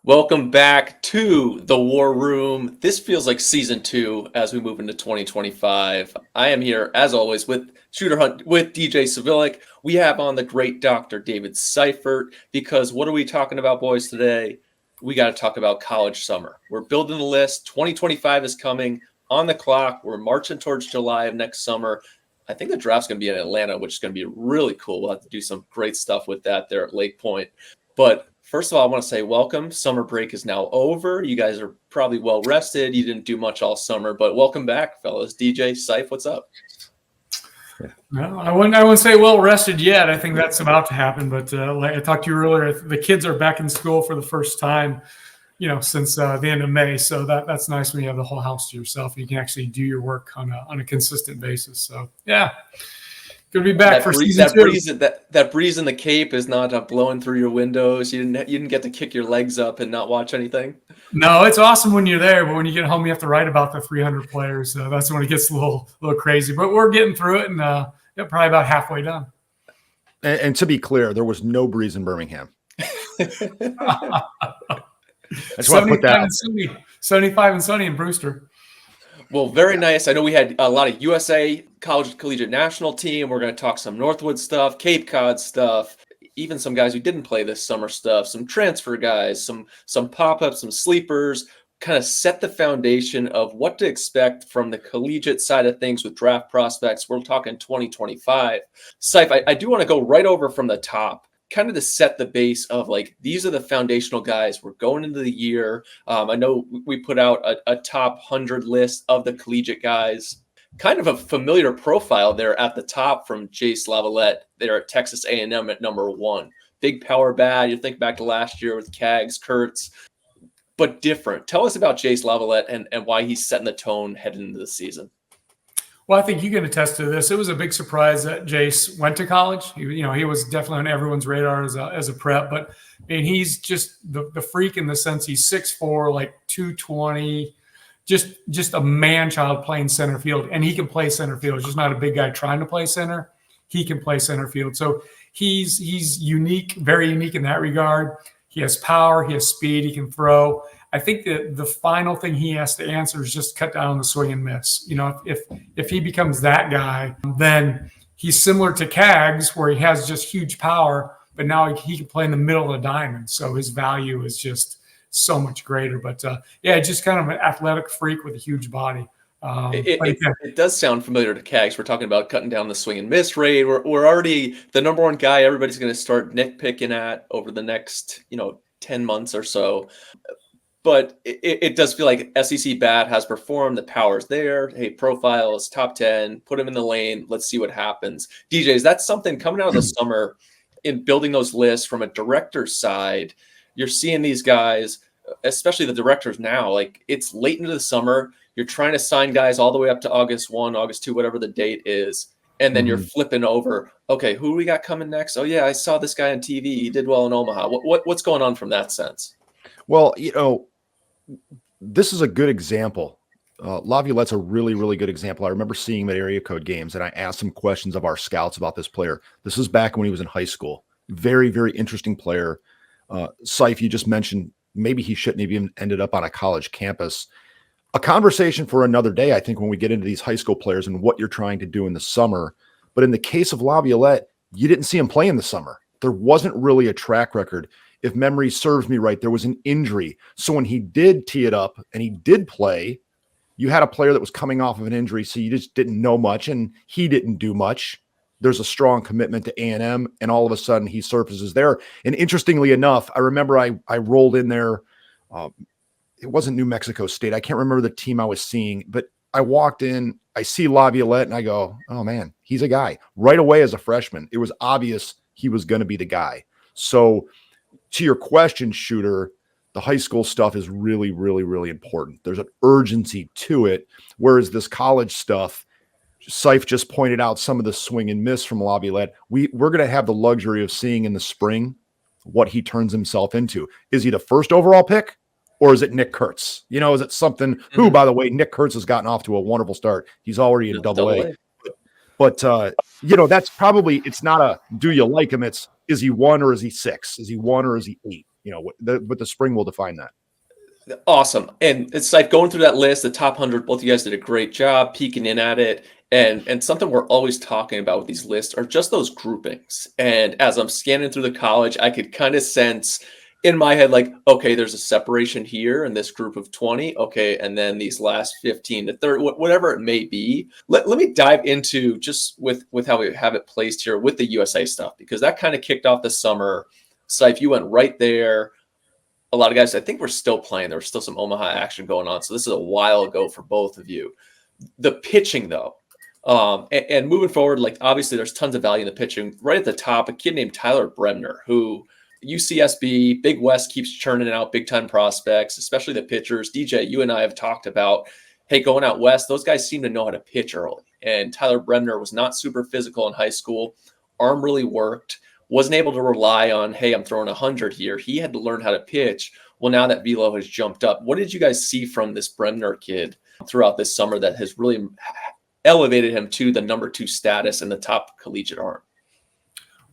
Welcome back to the War Room. This feels like season 2 as we move into 2025. I am here, as always, with Shooter Hunt with DJ Svihlik. We have on the great Dr. David Seifert because what are we talking about, boys, today? We got to talk about college summer. We're building the list. 2025 is coming on the clock. We're marching towards July of next summer. I think the draft's going to be in Atlanta, which is going to be really cool. We'll have to do some great stuff with that there at Lake Point. But first of all, I want to say welcome. Summer break is now over. You guys are probably well rested. You didn't do much all summer, but welcome back, fellas. DJ, Seif, what's up? No, I wouldn't say well rested yet. I think that's about to happen. But like I talked to you earlier, the kids are back in school for the first time, since the end of May. So that's nice when you have the whole house to yourself. You can actually do your work on a consistent basis. So yeah. Good to be back for season 2. That breeze in the Cape is not blowing through your windows. You didn't get to kick your legs up and not watch anything. No, it's awesome when you're there, but when you get home, you have to write about the 300 players. That's when it gets a little crazy. But we're getting through it, and probably about halfway done. And to be clear, there was no breeze in Birmingham. That's why I put that. 75 and sunny in Brewster. Well, very nice. I know we had a lot of USA College Collegiate National Team. We're going to talk some Northwood stuff, Cape Cod stuff, even some guys who didn't play this summer stuff, some transfer guys, some pop-ups, some sleepers, kind of set the foundation of what to expect from the collegiate side of things with draft prospects. We're talking 2025. Seif, I do want to go right over from the top, kind of to set the base of these are the foundational guys. We're going into the year. I know we put out a top 100 list of the collegiate guys. Kind of a familiar profile there at the top from Jace Lavalette there at Texas A&M at number 1. Big power bad. You think back to last year with Kaggs, Kurtz, but different. Tell us about Jace Lavalette and why he's setting the tone heading into the season. Well, I think you can attest to this. It was a big surprise that Jace went to college. He was definitely on everyone's radar as a prep, but he's just the freak in the sense he's 6'4", 220, just a man-child playing center field, and he can play center field. He's just not a big guy trying to play center. He can play center field. So he's unique, very unique in that regard. He has power, he has speed, he can throw. I think that the final thing he has to answer is just cut down on the swing and miss. If he becomes that guy, then he's similar to Kaggs, where he has just huge power, but now he can play in the middle of the diamond. So his value is just so much greater. But just kind of an athletic freak with a huge body. It does sound familiar to Kaggs. We're talking about cutting down the swing and miss rate. We're already the number one guy everybody's going to start nitpicking at over the next 10 months or so. But it does feel like SEC bat has performed. The power's there. Hey, profile is top 10. Put him in the lane. Let's see what happens. DJ, is that something coming out of the summer in building those lists from a director's side? You're seeing these guys, especially the directors now, it's late into the summer. You're trying to sign guys all the way up to August 1, August 2, whatever the date is. And then you're flipping over. Okay, who do we got coming next? Oh, yeah, I saw this guy on TV. He did well in Omaha. What's going on from that sense? Well, this is a good example. Laviolette's a really, really good example. I remember seeing him at area code games, and I asked him questions of our scouts about this player. This is back when he was in high school. Very, very interesting player. Seif, you just mentioned maybe he shouldn't have even ended up on a college campus. A conversation for another day, I think, when we get into these high school players and what you're trying to do in the summer. But in the case of Laviolette, you didn't see him play in the summer. There wasn't really a track record. If memory serves me right, there was an injury. So when he did tee it up and he did play, you had a player that was coming off of an injury, so you just didn't know much, and he didn't do much. There's a strong commitment to A&M, and all of a sudden he surfaces there. And interestingly enough, I remember I rolled in there. It wasn't New Mexico State. I can't remember the team I was seeing, but I walked in, I see Laviolette, and I go, oh, man, he's a guy. Right away as a freshman, it was obvious he was going to be the guy. So to your question, Shooter, the high school stuff is really, really, really important. There's an urgency to it, whereas this college stuff, Seif just pointed out some of the swing and miss from Laviolette. We're going to have the luxury of seeing in the spring what he turns himself into. Is he the first overall pick, or is it Nick Kurtz? Is it something who, by the way, Nick Kurtz has gotten off to a wonderful start. He's already in double A. But, that's probably, it's not a, do you like him? It's, is he 1 or is he 6? Is he 1 or is he 8? but the spring will define that. Awesome. And it's like going through that list, the top 100, both of you guys did a great job peeking in at it. And something we're always talking about with these lists are just those groupings. And as I'm scanning through the college, I could kind of sense in my head, like, okay, there's a separation here in this group of 20. Okay. And then these last 15 to 30, whatever it may be. Let me dive into just with how we have it placed here with the USA stuff, because that kind of kicked off the summer. Seif, you went right there. A lot of guys, I think we're still playing. There was still some Omaha action going on. So this is a while ago for both of you. The pitching, though, and moving forward, like obviously there's tons of value in the pitching. Right at the top, a kid named Tyler Bremner, who UCSB, Big West keeps churning out big-time prospects, especially the pitchers. DJ, you and I have talked about, hey, going out west, those guys seem to know how to pitch early. And Tyler Bremner was not super physical in high school. Arm really worked. Wasn't able to rely on, hey, I'm throwing 100 here. He had to learn how to pitch. Well, now that velo has jumped up, what did you guys see from this Bremner kid throughout this summer that has really elevated him to the number 2 status and the top collegiate arm?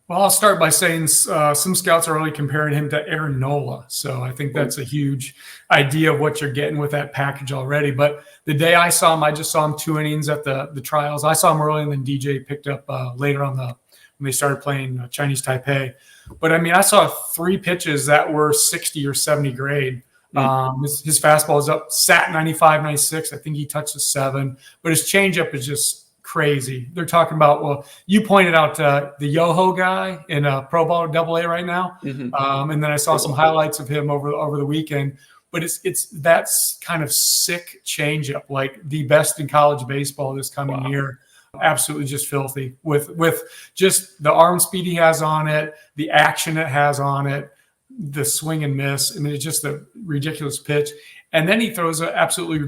Well, I'll start by saying some scouts are really comparing him to Aaron Nola. So I think that's a huge idea of what you're getting with that package already. But the day I saw him, I just saw him 2 innings at the trials. I saw him early, and then DJ picked up later on when they started playing Chinese Taipei. But I mean, I saw 3 pitches that were 60 or 70 grade. His fastball is up, sat 95, 96. I think he touched a 7, but his changeup is just crazy. They're talking about, well, you pointed out the Yoho guy in Pro Ball AA right now. And then I saw some highlights of him over the weekend, but it's that's kind of sick changeup, like the best in college baseball this coming year. Absolutely just filthy with just the arm speed he has on it, the action it has on it, the swing and miss. I mean, it's just a ridiculous pitch. And then he throws an absolutely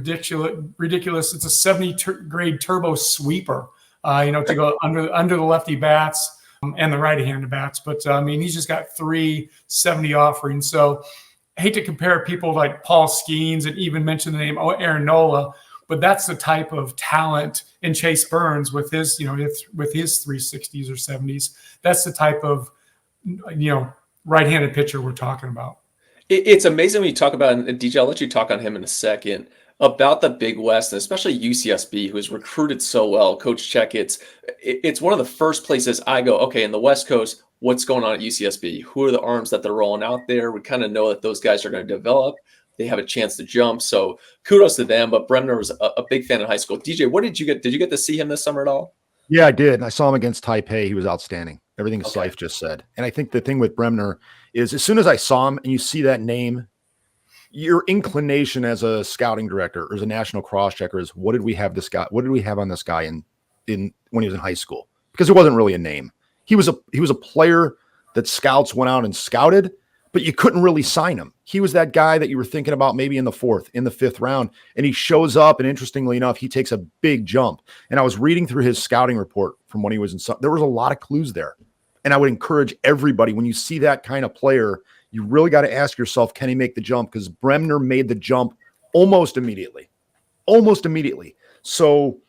ridiculous. It's a 70 grade turbo sweeper, to go under the lefty bats and the right-handed bats. But I mean, he's just got 3 70 offerings. So I hate to compare people like Paul Skeens and even mention the name Aaron Nola, but that's the type of talent in Chase Burns with his, with his 360s or 70s. That's the type of, right-handed pitcher we're talking about. It's amazing when you talk about, and DJ, I'll let you talk on him in a second, about the Big West, and especially UCSB, who has recruited so well. Coach Checketts, it's one of the first places I go, okay, in the West Coast, what's going on at UCSB? Who are the arms that they're rolling out there? We kind of know that those guys are going to develop. They have a chance to jump. So kudos to them. But Bremner was a big fan in high school. DJ, what did you get? Did you get to see him this summer at all? Yeah, I did. I saw him against Taipei. He was outstanding. Everything Seif just said. And I think the thing with Bremner is, as soon as I saw him and you see that name, your inclination as a scouting director or as a national cross-checker is, what did we have this guy? What did we have on this guy in when he was in high school? Because it wasn't really a name. He was a player that scouts went out and scouted, but you couldn't really sign him. He was that guy that you were thinking about maybe in the 4th, in the 5th round, and he shows up, and interestingly enough, he takes a big jump. And I was reading through his scouting report from when he was in, there was a lot of clues there. And I would encourage everybody, when you see that kind of player, you really got to ask yourself, can he make the jump? Because Bremner made the jump almost immediately. So,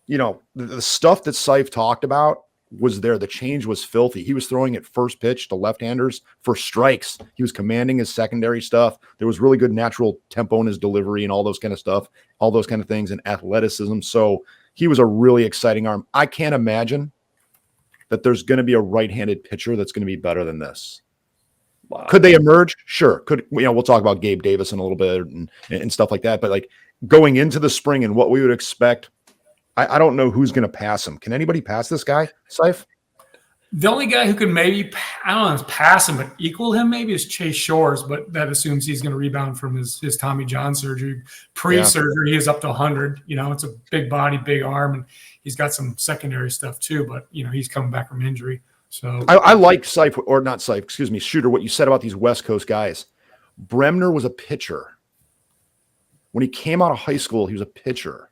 the stuff that Seif talked about was there. The change was filthy. He was throwing at first pitch to left-handers for strikes. He was commanding his secondary stuff. There was really good natural tempo in his delivery and all those kind of stuff, all those kind of things, and athleticism. So he was a really exciting arm. I can't imagine that there's going to be a right-handed pitcher that's going to be better than this. Wow. Could they emerge? Sure. We'll talk about Gabe Davis in a little bit and stuff like that. But like going into the spring and what we would expect, I don't know who's going to pass him. Can anybody pass this guy, Seif? The only guy who can maybe, I don't know, pass him, but equal him maybe is Chase Shores, but that assumes he's going to rebound from his Tommy John surgery. Pre-surgery, he is up to 100. It's a big body, big arm, and he's got some secondary stuff too, but, he's coming back from injury. So I like Seif, or not Seif, excuse me, Shooter, what you said about these West Coast guys. Bremner was a pitcher. When he came out of high school, he was a pitcher.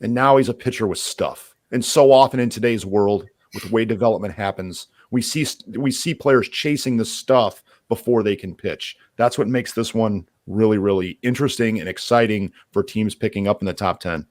And now he's a pitcher with stuff. And so often in today's world, with the way development happens, we see players chasing the stuff before they can pitch. That's what makes this one really, really interesting and exciting for teams picking up in the top 10.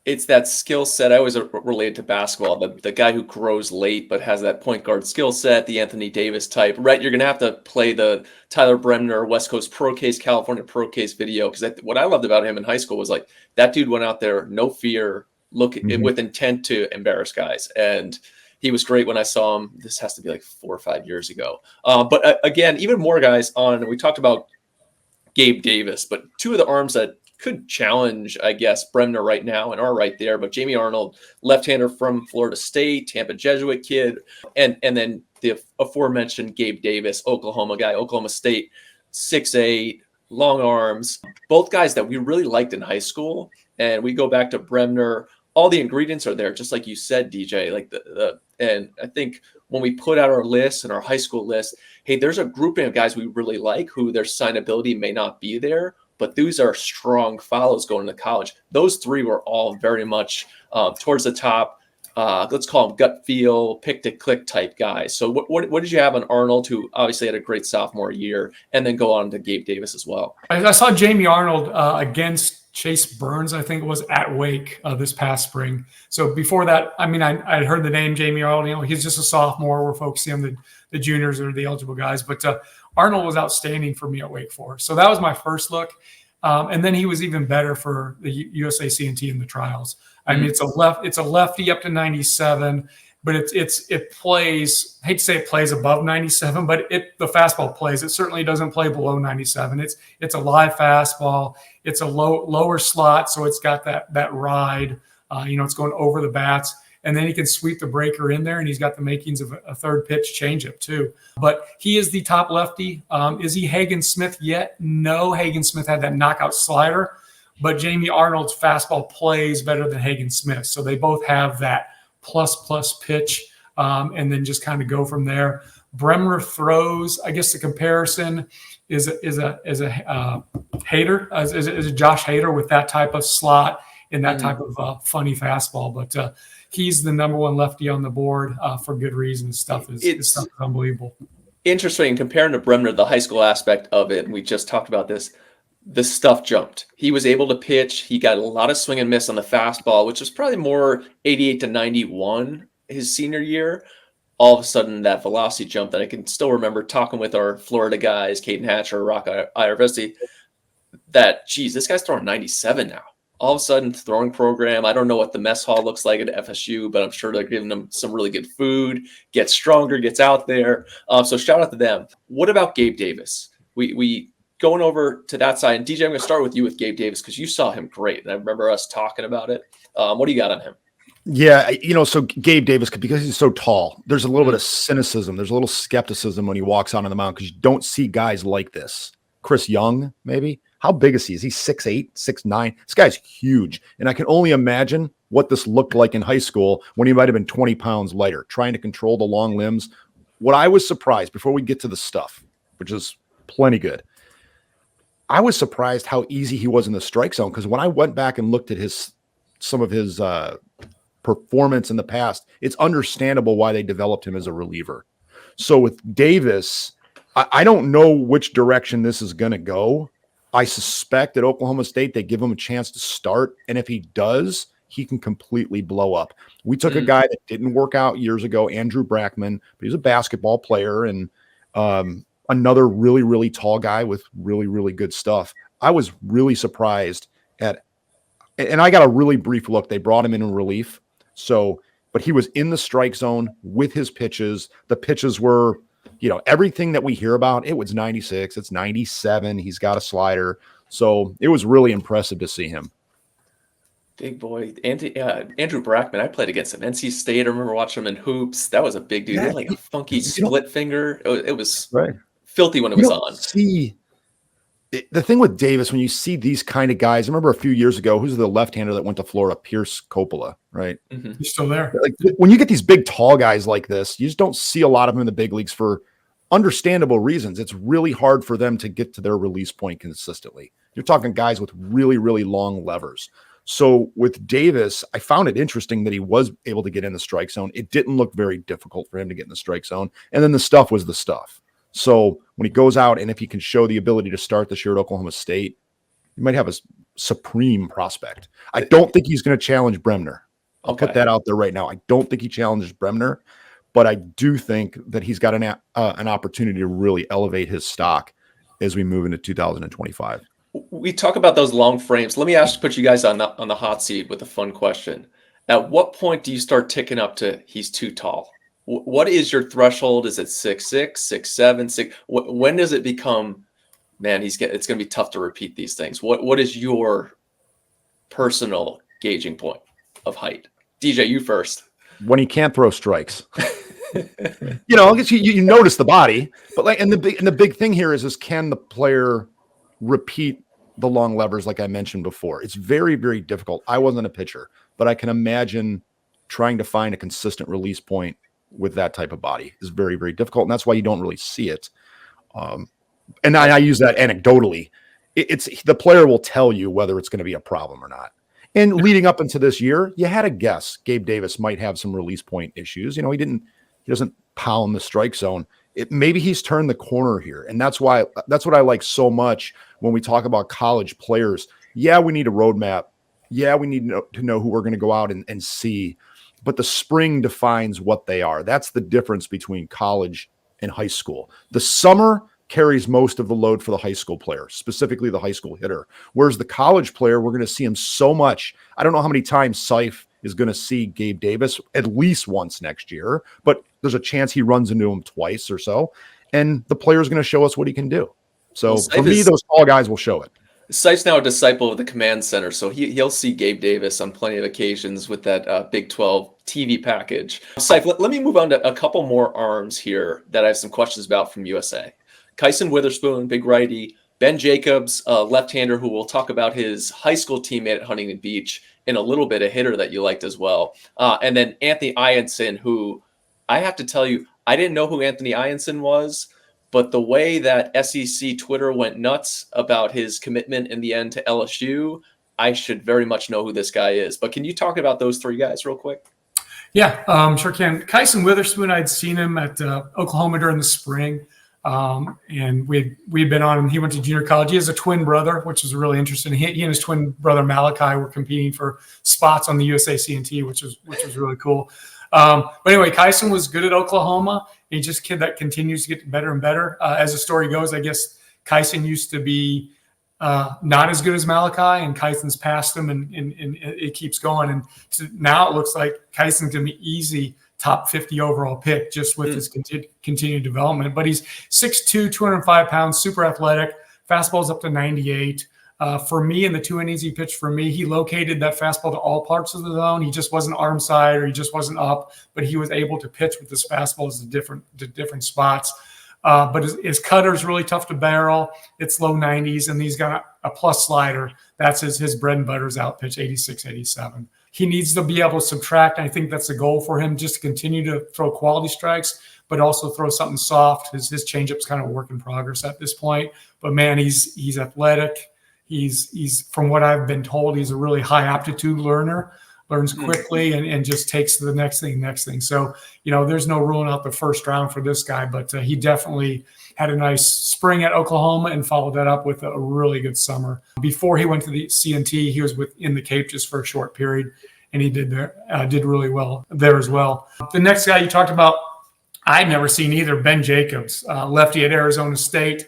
It's that skill set. I always relate to basketball. The guy who grows late but has that point guard skill set, the Anthony Davis type. Right, you're going to have to play the Tyler Bremner West Coast Pro Case, California Pro Case video, because what I loved about him in high school was like that dude went out there, no fear, with intent to embarrass guys. And he was great when I saw him. This has to be like 4 or 5 years ago. But again, even more guys on. We talked about Gabe Davis, but two of the arms that could challenge, I guess, Bremner right now and are right there. But Jamie Arnold, left-hander from Florida State, Tampa Jesuit kid, and then the aforementioned Gabe Davis, Oklahoma guy, Oklahoma State, 6'8", long arms. Both guys that we really liked in high school. And we go back to Bremner. All the ingredients are there, just like you said, DJ. Like and I think when we put out our list and our high school list, hey, there's a grouping of guys we really like who their signability may not be there, but these are strong follows going to college. Those three were all very much towards the top. Let's call them gut feel, pick to click type guys. So what did you have on Arnold, who obviously had a great sophomore year, and then go on to Gabe Davis as well? I saw Jamie Arnold against Chase Burns, I think it was, at Wake this past spring. So before that, I mean, I'd heard the name Jamie Arnold. You know, he's just a sophomore. We're focusing on the juniors or the eligible guys. But Arnold was outstanding for me at Wake Forest. So that was my first look. And then he was even better for the USA C&T in the trials. I mean, it's a lefty up to 97, but it plays. I hate to say it plays above 97, but the fastball plays. It certainly doesn't play below 97. It's a live fastball. It's a lower slot, so it's got that ride. It's going over the bats, and then he can sweep the breaker in there, and he's got the makings of a third pitch changeup too. But he is the top lefty. Is he Hagen Smith yet? No, Hagen Smith had that knockout slider, but Jamie Arnold's fastball plays better than Hagen Smith. So they both have that plus pitch, and then just kind of go from there. Bremner throws. I guess the comparison is a Hader, is a Josh Hader with that type of slot and that type of funny fastball. But he's the number one lefty on the board for good reason. Stuff is unbelievable. Interesting comparing to Bremner, the high school aspect of it. And we just talked about this. The stuff jumped. He was able to pitch. He got a lot of swing and miss on the fastball, which was probably more 88 to 91 his senior year. All of a sudden, that velocity jump that I can still remember talking with our Florida guys, Caden Hatcher, Rock Irovesti, that, geez, this guy's throwing 97 now. All of a sudden, throwing program. I don't know what the mess hall looks like at FSU, but I'm sure they're giving them some really good food, gets stronger, gets out there. So shout out to them. What about Gabe Davis? We going over to that side. And DJ, I'm going to start with you with Gabe Davis because you saw him great. And I remember us talking about it. What do you got on him? Yeah, so Gabe Davis, because he's so tall, there's a little bit of cynicism. There's a little skepticism when he walks onto the mound because you don't see guys like this. Chris Young, maybe. How big is he? Is he 6'8", 6'9"? This guy's huge. And I can only imagine what this looked like in high school when he might have been 20 pounds lighter, trying to control the long limbs. What I was surprised, before we get to the stuff, which is plenty good, I was surprised how easy he was in the strike zone, because when I went back and looked at some of his performance in the past, it's understandable why they developed him as a reliever. So with Davis, I don't know which direction this is going to go. I suspect at Oklahoma State, they give him a chance to start. And if he does, he can completely blow up. We took a guy that didn't work out years ago, Andrew Brackman, but he's a basketball player and another really, really tall guy with really, really good stuff. I was really surprised and I got a really brief look. They brought him in relief. But he was in the strike zone with his pitches. The pitches were, everything that we hear about. It was 96. It's 97. He's got a slider. So it was really impressive to see him. Big boy. Andrew Brackman, I played against him. NC State, I remember watching him in hoops. That was a big dude. Yeah, he had like a funky split finger. It was right. Filthy when it was on. The thing with Davis, when you see these kind of guys, I remember a few years ago, who's the left-hander that went to Florida? Pierce Coppola, right? Mm-hmm. He's still there. Like when you get these big, tall guys like this, you just don't see a lot of them in the big leagues for understandable reasons. It's really hard for them to get to their release point consistently. You're talking guys with really, really long levers. So with Davis, I found it interesting that he was able to get in the strike zone. It didn't look very difficult for him to get in the strike zone. And then the stuff was the stuff. So when he goes out and if he can show the ability to start this year at Oklahoma State, he might have supreme prospect. I don't think he's going to challenge Bremner. I'll put that out there right now. I don't think he challenges Bremner, but I do think that he's got an opportunity to really elevate his stock as we move into 2025. We talk about those long frames. Let me put you guys on the hot seat with a fun question. At what point do you start ticking up to he's too tall? What is your threshold? Is it 6'6", 6'7", 6? When does it become, man, it's going to be tough to repeat these things? What is your personal gauging point of height? DJ, you first. When he can't throw strikes. I guess you notice the body, but and the big thing here is can the player repeat the long levers like I mentioned before? It's very, very difficult. I wasn't a pitcher, but I can imagine trying to find a consistent release point with that type of body is very, very difficult, and that's why you don't really see it. And I use that anecdotally. It's the player will tell you whether it's going to be a problem or not. And leading up into this year, you had a guess Gabe Davis might have some release point issues. He doesn't pound the strike zone. Maybe he's turned the corner here. And that's what I like so much when we talk about college players. Yeah, we need a roadmap. Yeah, we need to know who we're going to go out and see. But the spring defines what they are. That's the difference between college and high school. The summer carries most of the load for the high school player, specifically the high school hitter. Whereas the college player, we're going to see him so much. I don't know how many times Seif is going to see Gabe Davis at least once next year, but there's a chance he runs into him twice or so. And the player is going to show us what he can do. So for me, those tall guys will show it. Seif's now a disciple of the command center, so he'll see Gabe Davis on plenty of occasions with that Big 12 TV package. Seif, let me move on to a couple more arms here that I have some questions about from USA. Kyson Witherspoon, big righty. Ben Jacobs, left-hander, who we'll talk about his high school teammate at Huntington Beach in a little bit, a hitter that you liked as well. And then Anthony Ianson, who I have to tell you, I didn't know who Anthony Ianson was, but the way that SEC Twitter went nuts about his commitment in the end to LSU, I should very much know who this guy is. But can you talk about those three guys real quick? Yeah, sure can. Kyson Witherspoon, I'd seen him at Oklahoma during the spring. And we'd been on him. He went to junior college. He has a twin brother, which is really interesting. He and his twin brother Malachi were competing for spots on the USA CNT, which was really cool. But anyway, Kyson was good at Oklahoma. He's just a kid that continues to get better and better. As the story goes, I guess Kyson used to be not as good as Malachi, and Kyson's passed him, and it keeps going. And now it looks like Kyson's going to be easy top 50 overall pick just with his continued development. But he's 6'2", 205 pounds, super athletic. Fastball's up to 98. For me, in the 2 innings he pitched for me, he located that fastball to all parts of the zone. He just wasn't arm side, or he just wasn't up, but he was able to pitch with his fastballs to different spots. But his cutter is really tough to barrel. It's low 90s, and he's got a plus slider. That's his bread and butter's out pitch, 86, 87. He needs to be able to subtract. I think that's the goal for him, just to continue to throw quality strikes, but also throw something soft. His changeup's kind of a work in progress at this point. But man, he's athletic. He's from what I've been told, he's a really high aptitude learner, learns quickly and just takes to the next thing. So, there's no ruling out the first round for this guy, but he definitely had a nice spring at Oklahoma and followed that up with a really good summer. Before he went to the CNT, he was in the Cape just for a short period, and he did really well there as well. The next guy you talked about, I'd never seen either, Ben Jacobs, lefty at Arizona State.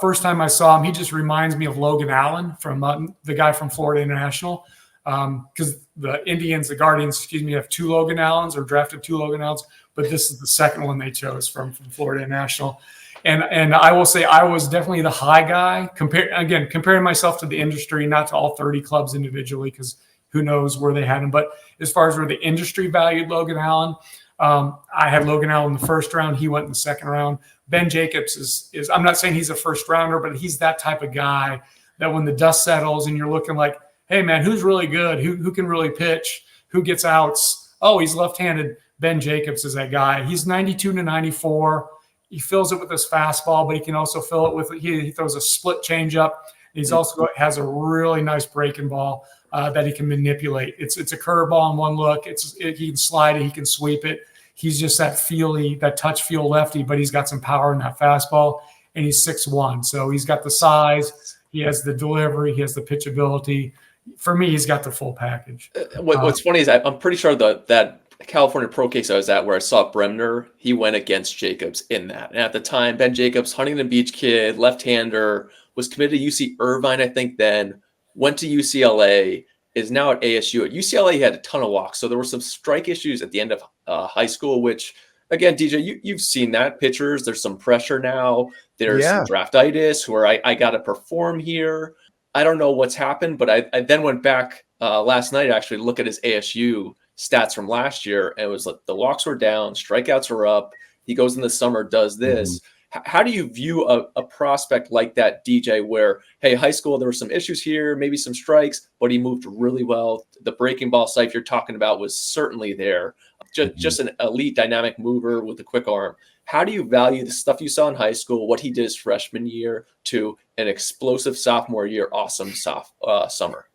First time I saw him, he just reminds me of Logan Allen from the guy from Florida International, because the Guardians, have 2 Logan Allens, or drafted 2 Logan Allens, but this is the second one they chose from Florida International. And I will say I was definitely the high guy, comparing myself to the industry, not to all 30 clubs individually, because who knows where they had him. But as far as where the industry valued Logan Allen, I had Logan Allen in the first round. He went in the second round. Ben Jacobs is I'm not saying he's a first rounder, but he's that type of guy that when the dust settles and you're looking like, hey, man, who's really good? Who can really pitch? Who gets outs? Oh, he's left-handed. Ben Jacobs is that guy. He's 92 to 94. He fills it with his fastball, but he can also fill it with he throws a split changeup. He's also has a really nice breaking ball that he can manipulate. It's a curveball in one look. He can slide it. He can sweep it. He's just that touch feel lefty, but he's got some power in that fastball, and he's 6'1", so he's got the size. He has the delivery. He has the pitchability. For me, he's got the full package. What's funny is I'm pretty sure that California Pro case I was at where I saw Bremner, he went against Jacobs in that. And at the time, Ben Jacobs, Huntington Beach kid, left-hander, was committed to UC Irvine, I think then, went to UCLA, is now at ASU. At UCLA, he had a ton of walks. So there were some strike issues at the end of high school, which, again, DJ, you've seen that. Pitchers, there's some pressure now. There's some draftitis where I got to perform here. I don't know what's happened, but I then went back last night actually to look at his ASU stats from last year, and it was like the walks were down, strikeouts were up. He goes in the summer, does this. How do you view a prospect like that, DJ, where, hey, high school, there were some issues here, maybe some strikes, but he moved really well. The breaking ball Seif you're talking about was certainly there. Just an elite dynamic mover with a quick arm. How do you value the stuff you saw in high school, what he did his freshman year, to an explosive sophomore year, awesome summer?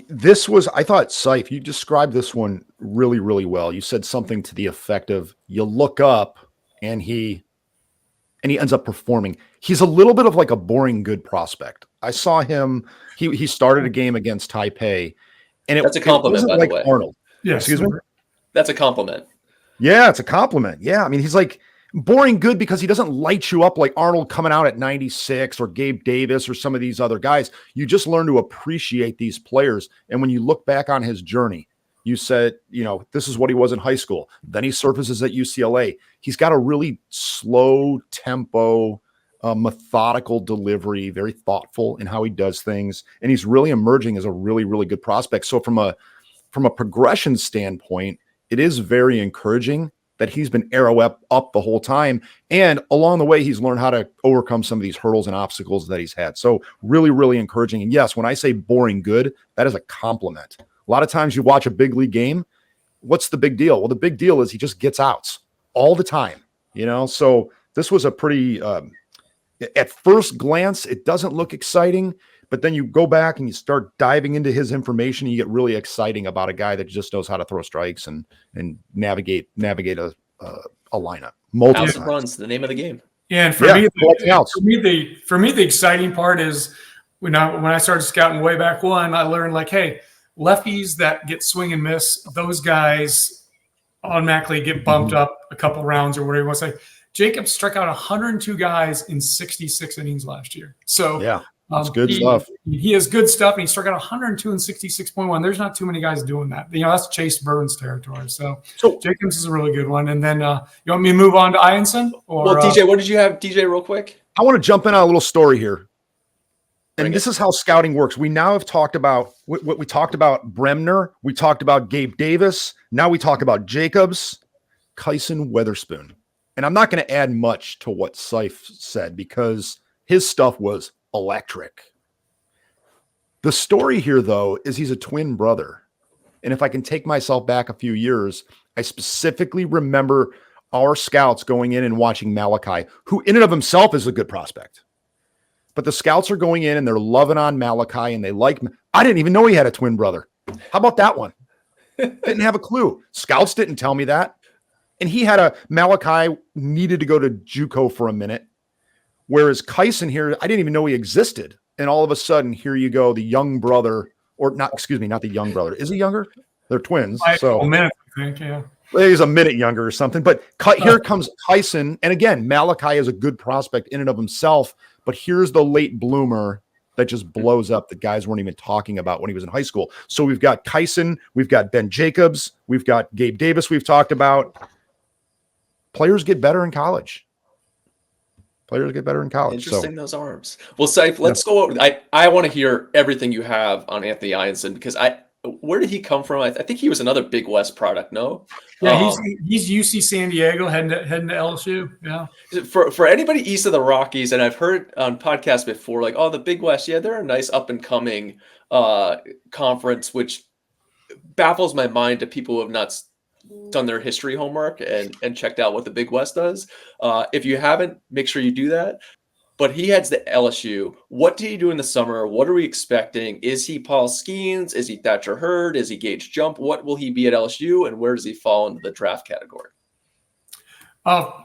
This was, I thought, Seif, you described this one really, really well. You said something to the effect of, you look up and he ends up performing. He's a little bit of like a boring good prospect. I saw him, he started a game against Taipei, and that's a compliment, by like the way. Arnold. Yeah, excuse me? That's a compliment. Yeah, it's a compliment. Yeah, I mean, he's like boring good because he doesn't light you up like Arnold coming out at 96 or Gabe Davis or some of these other guys. You just learn to appreciate these players. And when you look back on his journey, you said, this is what he was in high school. Then he surfaces at UCLA. He's got a really slow tempo, methodical delivery, very thoughtful in how he does things. And he's really emerging as a really, really good prospect. So from a progression standpoint, it is very encouraging that he's been arrow up the whole time. And along the way, he's learned how to overcome some of these hurdles and obstacles that he's had. So really, really encouraging. And yes, when I say boring good, that is a compliment. A lot of times you watch a big league game. What's the big deal? Well, the big deal is he just gets outs all the time, So this was a pretty, at first glance, it doesn't look exciting, but then you go back and you start diving into his information. You get really exciting about a guy that just knows how to throw strikes and navigate a lineup. Outs runs, the name of the game. Yeah, and for me, the exciting part is when I started scouting way back when, I learned like, hey, lefties that get swing and miss, those guys automatically get bumped up a couple rounds or whatever you want to say. Jacobs struck out 102 guys in 66 innings last year. So yeah. That's good stuff. He has good stuff, and he struck out 102 and 66.1. There's not too many guys doing that. That's Chase Burns territory. So Jacobs is a really good one. And then you want me to move on to Ianson? Well, DJ, what did you have, DJ, real quick? I want to jump in on a little story here. And this is how scouting works. We now have talked about what we talked about Bremner. We talked about Gabe Davis. Now we talk about Jacobs, Kyson Weatherspoon. And I'm not going to add much to what Seif said because his stuff was electric. The story here, though, is he's a twin brother. And if I can take myself back a few years, I specifically remember our scouts going in and watching Malachi, who in and of himself is a good prospect. But the scouts are going in and they're loving on Malachi and they like him. I didn't even know he had a twin brother. How about that one? Didn't have a clue. Scouts didn't tell me that. And he had Malachi needed to go to JUCO for a minute. Whereas Kyson here, I didn't even know he existed. And all of a sudden, here you go, the young brother, or not, excuse me, not the young brother. Is he younger? They're twins. So a minute, I think, yeah. He's a minute younger or something. But here comes Kyson. And again, Malachi is a good prospect in and of himself. But here's the late bloomer that just blows up that guys weren't even talking about when he was in high school. So we've got Kyson, we've got Ben Jacobs, we've got Gabe Davis we've talked about. Players get better in college. Interesting, those arms. Well, Seif, let's go over. I want to hear everything you have on Anthony Ianson because where did he come from? I think he was another Big West product. No, yeah, he's UC San Diego heading to LSU. Yeah, for anybody east of the Rockies, and I've heard on podcasts before, like, the Big West. Yeah, they're a nice up and coming conference, which baffles my mind to people who have not done their history homework and checked out what the Big West does. If you haven't, make sure you do that. But he heads to LSU. What did he do in the summer? What are we expecting? Is he Paul Skeens? Is he Thatcher Hurd? Is he Gage Jump? What will he be at LSU? And where does he fall into the draft category?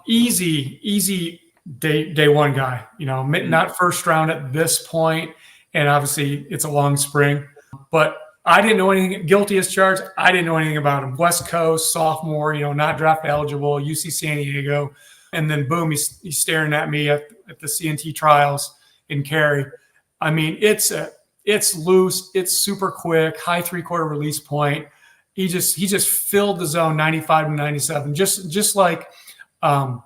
Easy day one guy. Not first round at this point. and obviously it's a long spring. But I didn't know anything. Guilty as charged. I didn't know anything about him. West Coast, sophomore, not draft eligible, UC San Diego. And then boom, he's staring at me at the CNT trials in Cary. I mean, it's loose, it's super quick, high 3/4 release point. He just filled the zone 95 to 97, just like with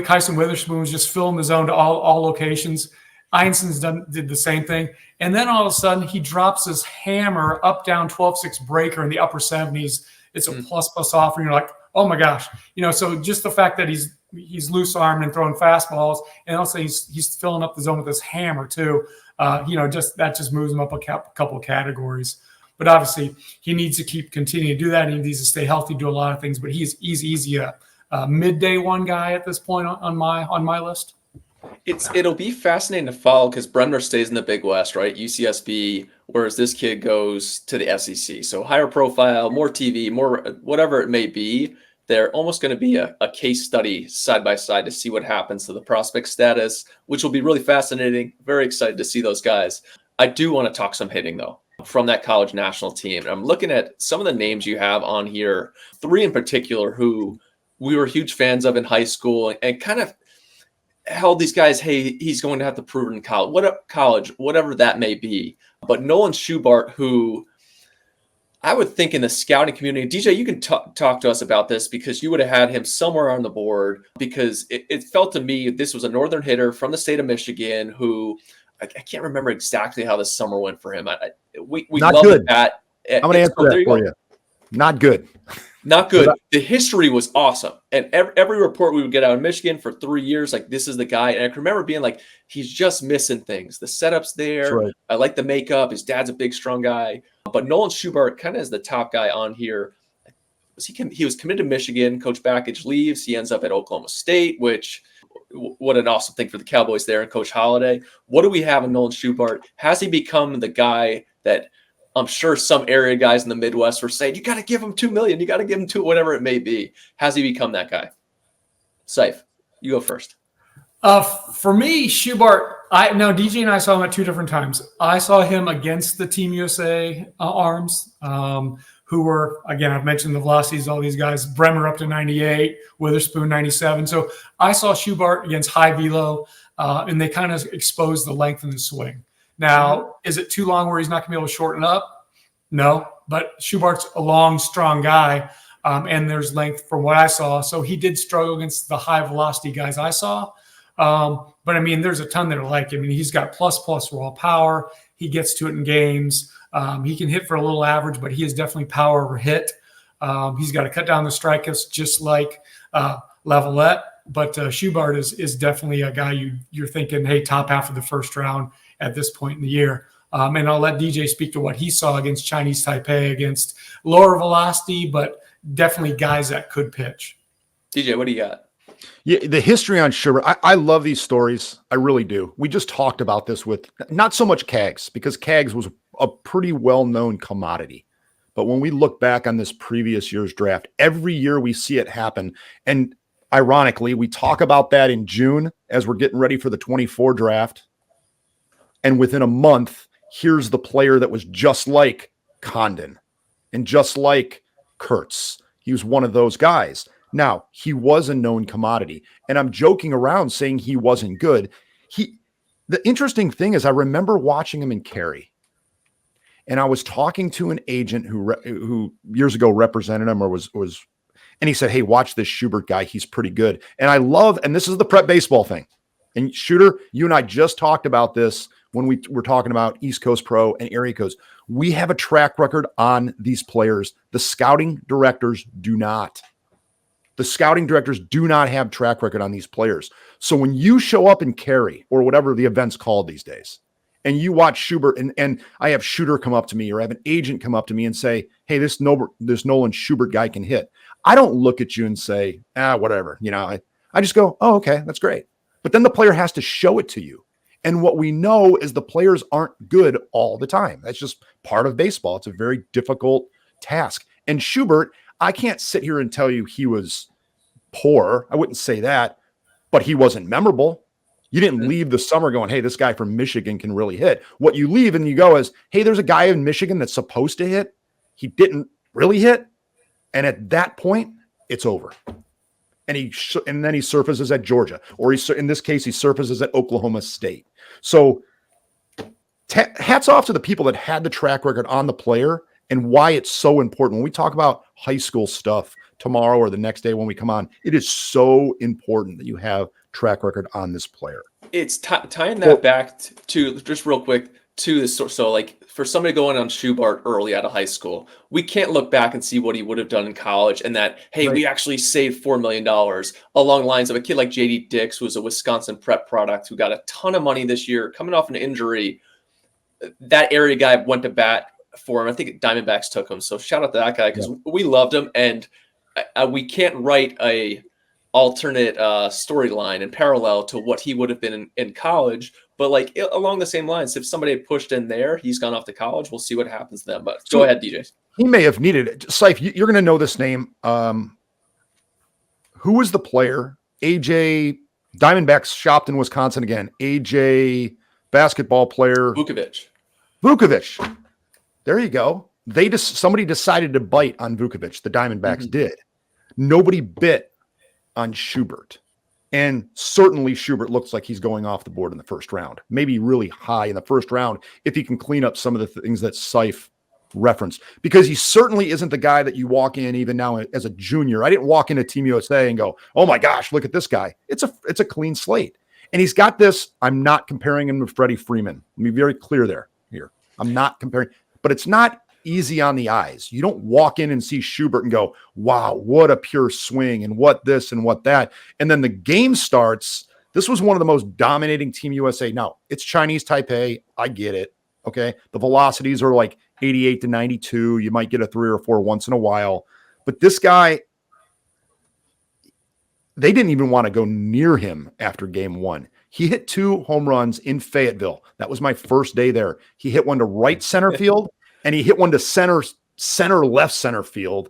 Kyson Witherspoon was just filling the zone to all locations. Einson's did the same thing. And then all of a sudden he drops his hammer up down 12-6 breaker in the upper 70s. It's a plus offer. And you're like, oh my gosh. So just the fact that he's loose armed and throwing fastballs, and also he's filling up the zone with his hammer too. Just moves him up a couple of categories. But obviously he needs to continue to do that. He needs to stay healthy, do a lot of things, but he's easy a midday one guy at this point on my list. It'll be fascinating to follow because Bremner stays in the Big West, right? UCSB, whereas this kid goes to the SEC. So higher profile, more TV, more whatever it may be. They're almost going to be a case study side by side to see what happens to the prospect status, which will be really fascinating. Very excited to see those guys. I do want to talk some hitting though from that college national team. And I'm looking at some of the names you have on here, 3 in particular who we were huge fans of in high school and kind of held these guys, hey, he's going to have to prove it in college, whatever that may be. But Nolan Schubart, who I would think in the scouting community, DJ, you can talk to us about this because you would have had him somewhere on the board because it felt to me this was a northern hitter from the state of Michigan who I can't remember exactly how this summer went for him. We Not love good. that. I'm going to answer that for you. Not good. Not good. The history was awesome. And every report we would get out of Michigan for 3 years, like, this is the guy. And I can remember being like, he's just missing things. The setup's there. Right. I like the makeup. His dad's a big, strong guy. But Nolan Schubart kind of is the top guy on here. He was committed to Michigan. Coach Backage leaves. He ends up at Oklahoma State, which what an awesome thing for the Cowboys there and Coach Holiday. What do we have in Nolan Schubart? Has he become the guy that I'm sure some area guys in the Midwest were saying, you got to give him $2 million. You got to give him whatever it may be. Has he become that guy? Seif, you go first. For me, Schubart, DJ and I saw him at 2 different times. I saw him against the Team USA arms, who were, again, I've mentioned the velocities, all these guys, Bremer up to 98, Witherspoon 97. So I saw Schubart against high velo, and they kind of exposed the length in the swing. Now, is it too long where he's not going to be able to shorten up? No, but Schubart's a long, strong guy, and there's length from what I saw. So he did struggle against the high velocity guys I saw. But I mean, there's a ton that are like him. I mean, he's got plus raw power. He gets to it in games. He can hit for a little average, but he is definitely power over hit. He's got to cut down the strikeouts just like Lavalette. But Schubart is definitely a guy you're thinking, hey, top half of the first round at this point in the year. And I'll let DJ speak to what he saw against Chinese Taipei, against lower velocity, but definitely guys that could pitch. DJ, what do you got? Yeah, the history on Schubert, I love these stories. I really do. We just talked about this with not so much Cags, because Cags was a pretty well-known commodity. But when we look back on this previous year's draft, every year we see it happen. And ironically, we talk about that in June as we're getting ready for the 24 draft. And within a month, here's the player that was just like Condon and just like Kurtz. He was one of those guys. Now, he was a known commodity, and I'm joking around saying he wasn't good. The interesting thing is I remember watching him in Cary, and I was talking to an agent who years ago represented him or was, and he said, hey, watch this Schubert guy. He's pretty good. And I love, and this is the prep baseball thing. And Shooter, you and I just talked about this when we were talking about East Coast Pro and area codes. We have a track record on these players. The scouting directors do not. The scouting directors do not have track record on these players. So when you show up in Cary or whatever the event's called these days, and you watch Schubert, and I have Shooter come up to me or I have an agent come up to me and say, hey, this Nolan Schubert guy can hit. I don't look at you and say, whatever. I just go, oh, okay, that's great. But then the player has to show it to you. And what we know is the players aren't good all the time. That's just part of baseball. It's a very difficult task. And Schubert, I can't sit here and tell you he was poor. I wouldn't say that, but he wasn't memorable. You didn't leave the summer going, hey, this guy from Michigan can really hit. What you leave and you go is, hey, there's a guy in Michigan that's supposed to hit. He didn't really hit. And at that point, it's over. And then he surfaces at Georgia, or in this case, he surfaces at Oklahoma State. So hats off to the people that had the track record on the player and why it's so important. When we talk about high school stuff tomorrow or the next day when we come on, it is so important that you have track record on this player. It's tying that back to just real quick to this. So like for somebody going on Schubart early out of high school, we can't look back and see what he would have done in college and that, hey, we actually saved $4 million along the lines of a kid like JD Dix, who was a Wisconsin prep product, who got a ton of money this year coming off an injury. That area guy went to bat for him. I think Diamondbacks took him. So shout out to that guy because we loved him. And we can't write a alternate storyline in parallel to what he would have been in college. But like along the same lines, if somebody had pushed in there, he's gone off to college. We'll see what happens then. But go ahead, DJ. He may have needed it. Seif, you're going to know this name. Who was the player? AJ, Diamondbacks shopped in Wisconsin again. AJ, basketball player. Vukovic. There you go. Somebody decided to bite on Vukovic. The Diamondbacks did. Nobody bit on Schubart. And certainly Schubart looks like he's going off the board in the first round, maybe really high in the first round if he can clean up some of the things that Seif referenced, because he certainly isn't the guy that you walk in even now as a junior. I didn't walk into Team USA and go, oh my gosh, look at this guy. It's a clean slate. And he's got this. I'm not comparing him to Freddie Freeman. Let me be very clear here. I'm not comparing, but it's not easy on the eyes. You don't walk in and see Schubart and go, wow, what a pure swing and what this and what that. And then the game starts. This was one of the most dominating Team USA. Now, it's Chinese Taipei. I get it. Okay. The velocities are like 88 to 92. You might get a 3 or 4 once in a while. But this guy, they didn't even want to go near him after game 1. He hit 2 home runs in Fayetteville. That was my first day there. He hit one to right center field. And he hit one to left center field.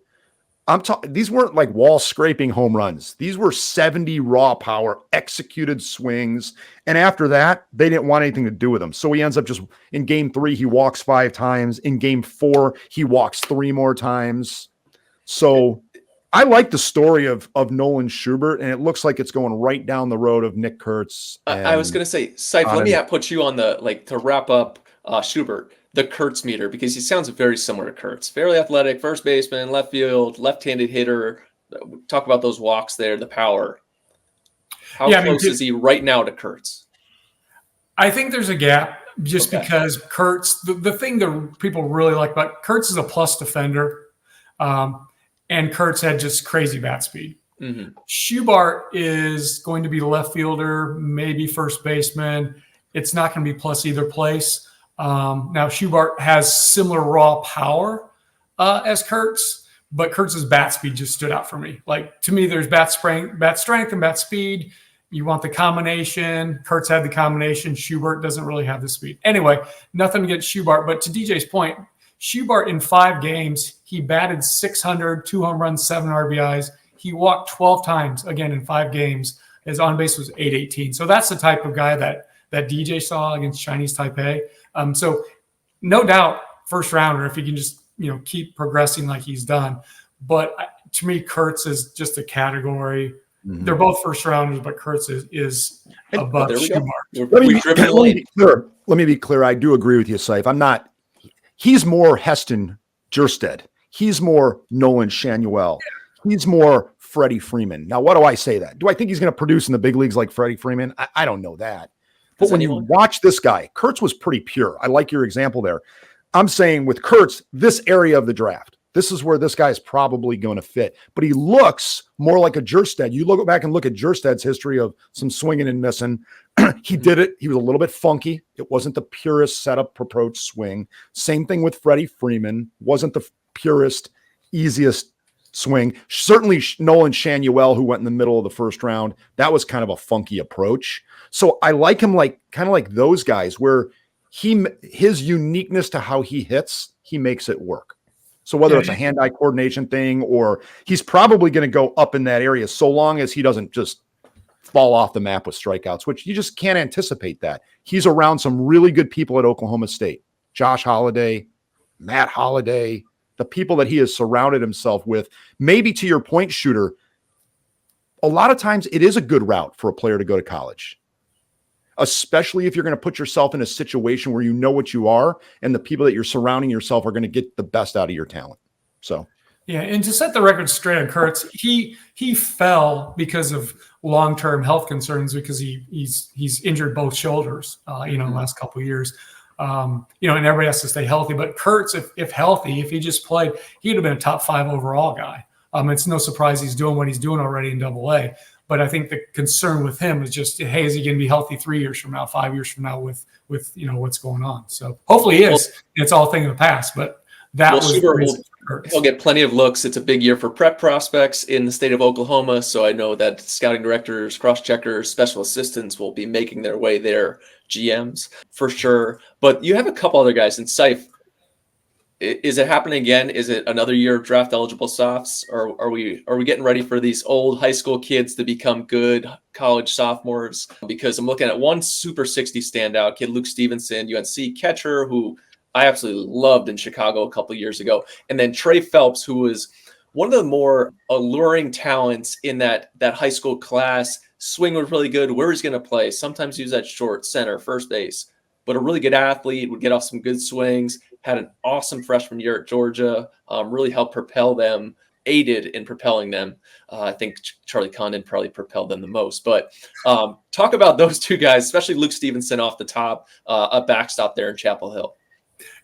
I'm talking, these weren't like wall scraping home runs. These were 70 raw power executed swings. And after that, they didn't want anything to do with him. So he ends up just in game 3, he walks 5 times. In game 4, he walks 3 more times. So I like the story of Nolan Schubart, and it looks like it's going right down the road of Nick Kurtz. I was going to say, Seif, let me put you on to wrap up Schubart, the Kurtz meter, because he sounds very similar to Kurtz. Fairly athletic, first baseman, left field, left-handed hitter. Talk about those walks there, the power. How close is he right now to Kurtz? I think there's a gap just because Kurtz, the thing that people really like about Kurtz is a plus defender, and Kurtz had just crazy bat speed. Schubart is going to be left fielder, maybe first baseman. It's not going to be plus either place. Now Schubart has similar raw power as Kurtz, but Kurtz's bat speed just stood out for me. Like, to me, there's bat strength and bat speed. You want the combination. Kurtz had the combination. Schubart doesn't really have the speed. Anyway, nothing against Schubart, but to DJ's point, Schubart in 5 games, he batted .600, 2 home runs, 7 RBIs. He walked 12 times again in 5 games. His on base was .818. So that's the type of guy that DJ saw against Chinese Taipei. So no doubt first rounder if he can just keep progressing like he's done. But to me, Kurtz is just a category. They're both first rounders, but Kurtz is above Schubart. Let me be clear. I do agree with you, Seif. He's more Heston Jerstead. He's more Nolan Shanuel. He's more Freddie Freeman. Now, what do I say that? Do I think he's going to produce in the big leagues like Freddie Freeman? I don't know that. But when you watch this guy, Kurtz was pretty pure. I like your example there. I'm saying with Kurtz, this area of the draft, this is where this guy is probably going to fit. But he looks more like a Jerstead. You look back and look at Jerstead's history of some swinging and missing. He did it. He was a little bit funky. It wasn't the purest setup approach swing. Same thing with Freddie Freeman. Wasn't the purest, easiest swing. Certainly Nolan Shanuel, who went in the middle of the first round, that was kind of a funky approach. So I like him kind of like those guys where his uniqueness to how he hits, he makes it work. So whether it's a hand-eye coordination thing or he's probably going to go up in that area so long as he doesn't just fall off the map with strikeouts, which you just can't anticipate that. He's around some really good people at Oklahoma State. Josh Holliday, Matt Holliday, the people that he has surrounded himself with. Maybe to your point, Shooter, a lot of times it is a good route for a player to go to college, especially if you're going to put yourself in a situation where you know what you are and the people that you're surrounding yourself are going to get the best out of your talent. So, yeah, and to set the record straight on Kurtz, he fell because of long-term health concerns because he's injured both shoulders, in the last couple of years. And everybody has to stay healthy. But Kurtz, if healthy, if he just played, he'd have been a top 5 overall guy. It's no surprise he's doing what he's doing already in AA. But I think the concern with him is just, hey, is he going to be healthy 3 years from now, 5 years from now with what's going on? So hopefully he is. It's all a thing of the past. But that was the reason for Kurtz. He'll get plenty of looks. It's a big year for prep prospects in the state of Oklahoma. So I know that scouting directors, cross-checkers, special assistants will be making their way there, GMs for sure. But you have a couple other guys in Seif. Is it happening again? Is it another year of draft eligible softs? Or are we getting ready for these old high school kids to become good college sophomores? Because I'm looking at one Super 60 standout kid, Luke Stevenson, UNC catcher, who I absolutely loved in Chicago a couple of years ago. And then Trey Phelps, who was one of the more alluring talents in that high school class. Swing was really good. Where he's going to play. Sometimes he was at short, center, first base. But a really good athlete, would get off some good swings, had an awesome freshman year at Georgia, really helped propel them, aided in propelling them. I think Charlie Condon probably propelled them the most. But talk about those two guys, especially Luke Stevenson off the top, a backstop there in Chapel Hill.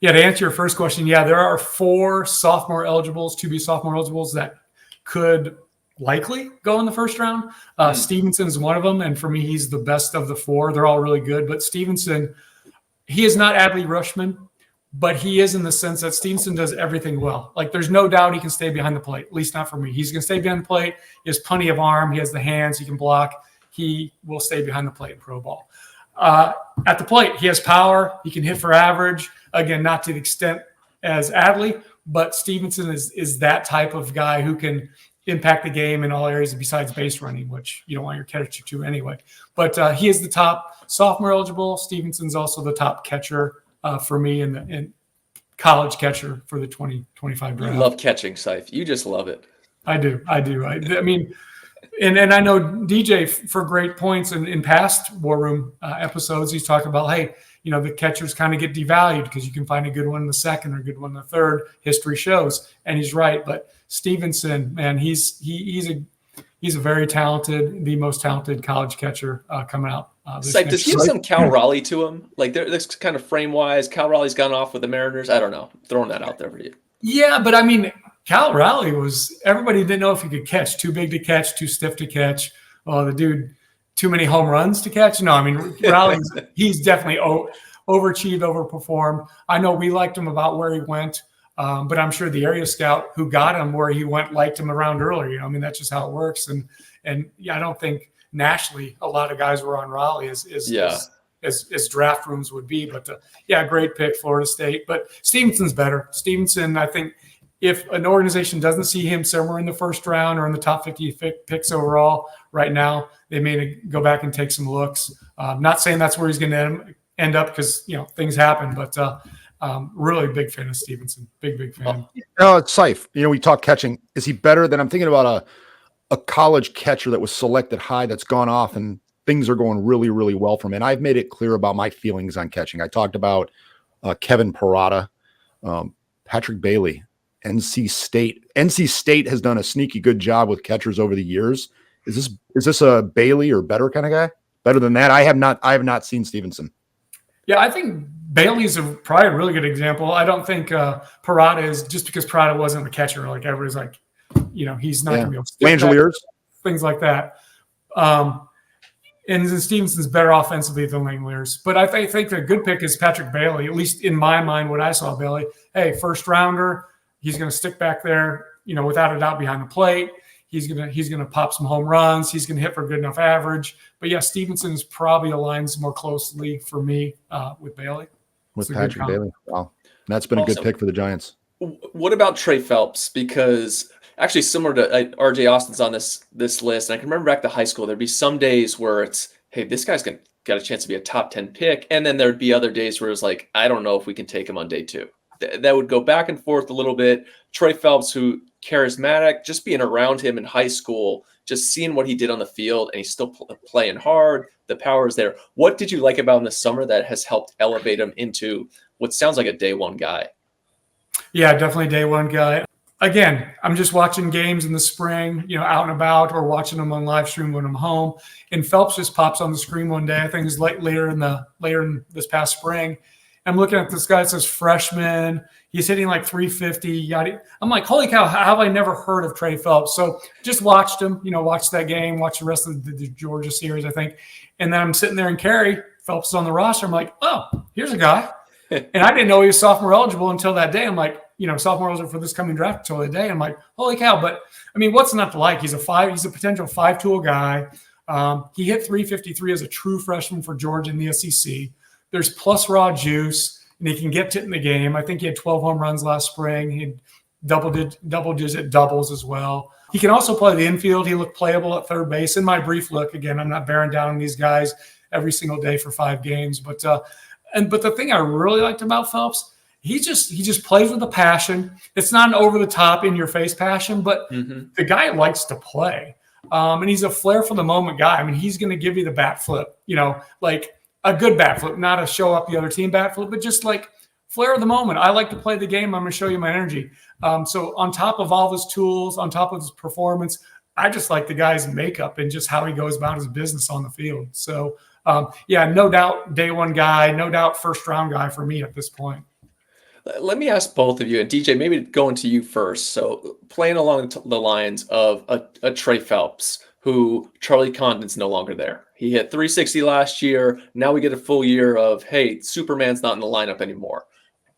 Yeah, to answer your first question, there are 4 sophomore eligibles, to be sophomore eligibles that could likely go in the first round. Stevenson is one of them, and for me, he's the best of the 4. They're all really good, but Stevenson, he is not Adley Rushman, but he is in the sense that Stevenson does everything well. Like, there's no doubt he can stay behind the plate, at least not for me. He's going to stay behind the plate. He has plenty of arm. He has the hands. He can block. He will stay behind the plate in pro ball. At the plate, he has power. He can hit for average. Again, not to the extent as Adley, but Stevenson is that type of guy who can impact the game in all areas besides base running, which you don't want your catcher to anyway. But he is the top sophomore eligible. Stevenson's also the top catcher for me and college catcher for the 2025 draft. You love catching, Seif. You just love it. I do. I mean, and I know DJ for great points in past War Room episodes. He's talking about, hey, the catchers kind of get devalued because you can find a good one in the second or a good one in the third. History shows, and he's right. But Stevenson, man, he's a very talented, the most talented college catcher coming out. Does he have some Cal Raleigh to him? Like, this kind of frame wise, Cal Raleigh's gone off with the Mariners. I don't know. Throwing that out there for you. Yeah, but I mean, Cal Raleigh everybody didn't know if he could catch. Too big to catch, too stiff to catch. Oh, the dude, too many home runs to catch. No, I mean, Raleigh's he's definitely overachieved, overperformed. I know we liked him about where he went. But I'm sure the area scout who got him where he went liked him around earlier. I mean, that's just how it works. And I don't think nationally a lot of guys were on Raleigh as draft rooms would be. But great pick, Florida State. But Stevenson's better. Stevenson, I think, if an organization doesn't see him somewhere in the first round or in the top 50 picks overall right now, they may go back and take some looks. Not saying that's where he's going to end up because things happen, but. Really big fan of Stevenson. Big fan. It's Seif. We talk catching. Is he better than I'm thinking about a college catcher that was selected high that's gone off and things are going really, really well for him. And I've made it clear about my feelings on catching. I talked about Kevin Parada, Patrick Bailey, NC State. NC State has done a sneaky good job with catchers over the years. Is this a Bailey or better kind of guy? Better than that? I have not seen Stevenson. Yeah, I think Bailey's probably a really good example. I don't think Parada is, just because Parada wasn't a catcher. Like, everybody's like, he's not going to be able to Langeliers, things like that. And then Stevenson's better offensively than Langeliers. But I think the good pick is Patrick Bailey, at least in my mind, what I saw Bailey. Hey, first rounder, he's going to stick back there, without a doubt behind the plate. He's gonna pop some home runs. He's gonna hit for a good enough average. But Stevenson's probably aligns more closely for me with Bailey. With Patrick Bailey. Wow. That's been a good pick for the Giants. What about Trey Phelps? Because Actually, similar to R.J. Austin's on this list, and I can remember back to high school, there'd be some days where it's, hey, this guy's got a chance to be a top 10 pick, and then there'd be other days where it's like, I don't know if we can take him on day 2. That would go back and forth a little bit. Troy Phelps, who charismatic, just being around him in high school, just seeing what he did on the field, and he's still playing hard. The power is there. What did you like about him this summer that has helped elevate him into what sounds like a day 1 guy? Yeah, definitely day 1 guy. Again, I'm just watching games in the spring, out and about, or watching them on live stream when I'm home. And Phelps just pops on the screen one day. I think it's later in this past spring. I'm looking at this guy that says freshman. He's hitting like 350. I'm like, holy cow, how have I never heard of Trey Phelps? So just watched him, watched that game, watched the rest of the Georgia series, I think. And then I'm sitting there in Cary. Phelps is on the roster. I'm like, oh, here's a guy. And I didn't know he was sophomore eligible until that day. I'm like, sophomore eligible for this coming draft until the day. I'm like, holy cow. But I mean, what's not to like? He's a potential 5-tool guy. He hit 353 as a true freshman for Georgia in the SEC. There's plus raw juice, and he can get to it in the game. I think he had 12 home runs last spring. He had double-digit doubles as well. He can also play the infield. He looked playable at third base. In my brief look, again, I'm not bearing down on these guys every single day for 5 games. But the thing I really liked about Phelps, he just plays with a passion. It's not an over-the-top, in-your-face passion, but the guy likes to play. And he's a flair for the moment guy. I mean, he's going to give you the bat flip, like a good bat flip, not a show up the other team bat flip, but just like flair of the moment. I like to play the game. I'm going to show you my energy. So on top of all his tools, on top of his performance, I just like the guy's makeup and just how he goes about his business on the field. So no doubt day 1 guy, no doubt first round guy for me at this point. Let me ask both of you, and DJ, maybe going to you first. So playing along the lines of a Trey Phelps, who Charlie Condon's no longer there. He hit 360 last year. Now we get a full year of, hey, Superman's not in the lineup anymore.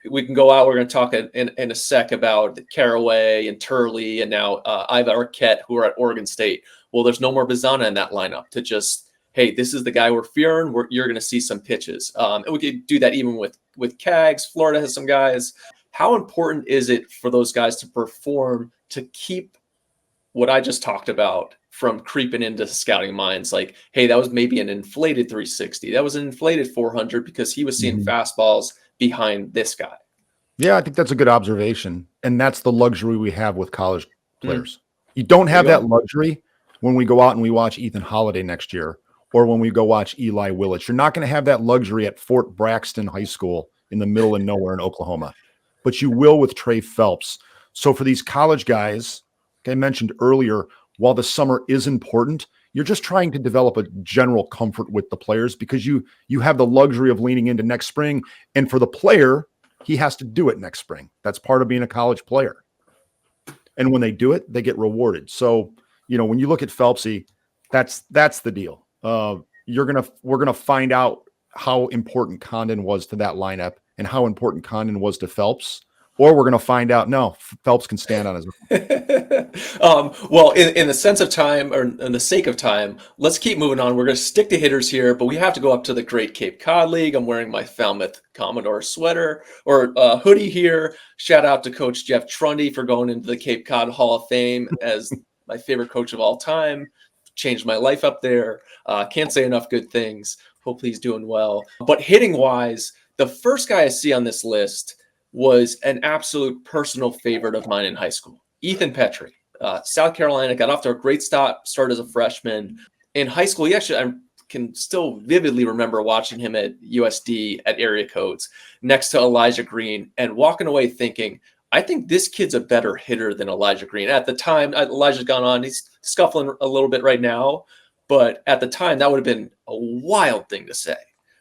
We can go out. We're going to talk in a sec about Caraway and Turley and now Iva Arquette, who are at Oregon State. Well, there's no more Bazana in that lineup to just, hey, this is the guy we're fearing. You're going to see some pitches. And we could do that even with Cags. Florida has some guys. How important is it for those guys to perform to keep what I just talked about from creeping into scouting minds? Like, hey, that was maybe an inflated 360. That was an inflated 400 because he was seeing fastballs behind this guy. Yeah, I think that's a good observation. And that's the luxury we have with college players. You don't have that luxury when we go out and we watch Ethan Holiday next year, or when we go watch Eli Willits. You're not going to have that luxury at Fort Braxton High School in the middle of nowhere in Oklahoma, but you will with Trey Phelps. So for these college guys, like I mentioned earlier, while the summer is important, you're just trying to develop a general comfort with the players because you have the luxury of leaning into next spring. And for the player, he has to do it next spring. That's part of being a college player. And when they do it, they get rewarded. So, when you look at Phelpsy, that's the deal. We're gonna find out how important Condon was to that lineup and how important Condon was to Phelps. Or we're going to find out, no, Phelps can stand on his own. Well, in the sense of time, or in the sake of time, let's keep moving on. We're going to stick to hitters here, but we have to go up to the Great Cape Cod League. I'm wearing my Falmouth Commodore sweater or hoodie here. Shout out to Coach Jeff Trundy for going into the Cape Cod Hall of Fame as my favorite coach of all time. Changed my life up there. Can't say enough good things. Hopefully he's doing well. But hitting-wise, the first guy I see on this list was an absolute personal favorite of mine in high school. Ethan Petrie, South Carolina, got off to a great start as a freshman. In high school, I can still vividly remember watching him at USD at area codes next to Elijah Green and walking away thinking, I think this kid's a better hitter than Elijah Green. At the time, Elijah's gone on. He's scuffling a little bit right now. But at the time, that would have been a wild thing to say.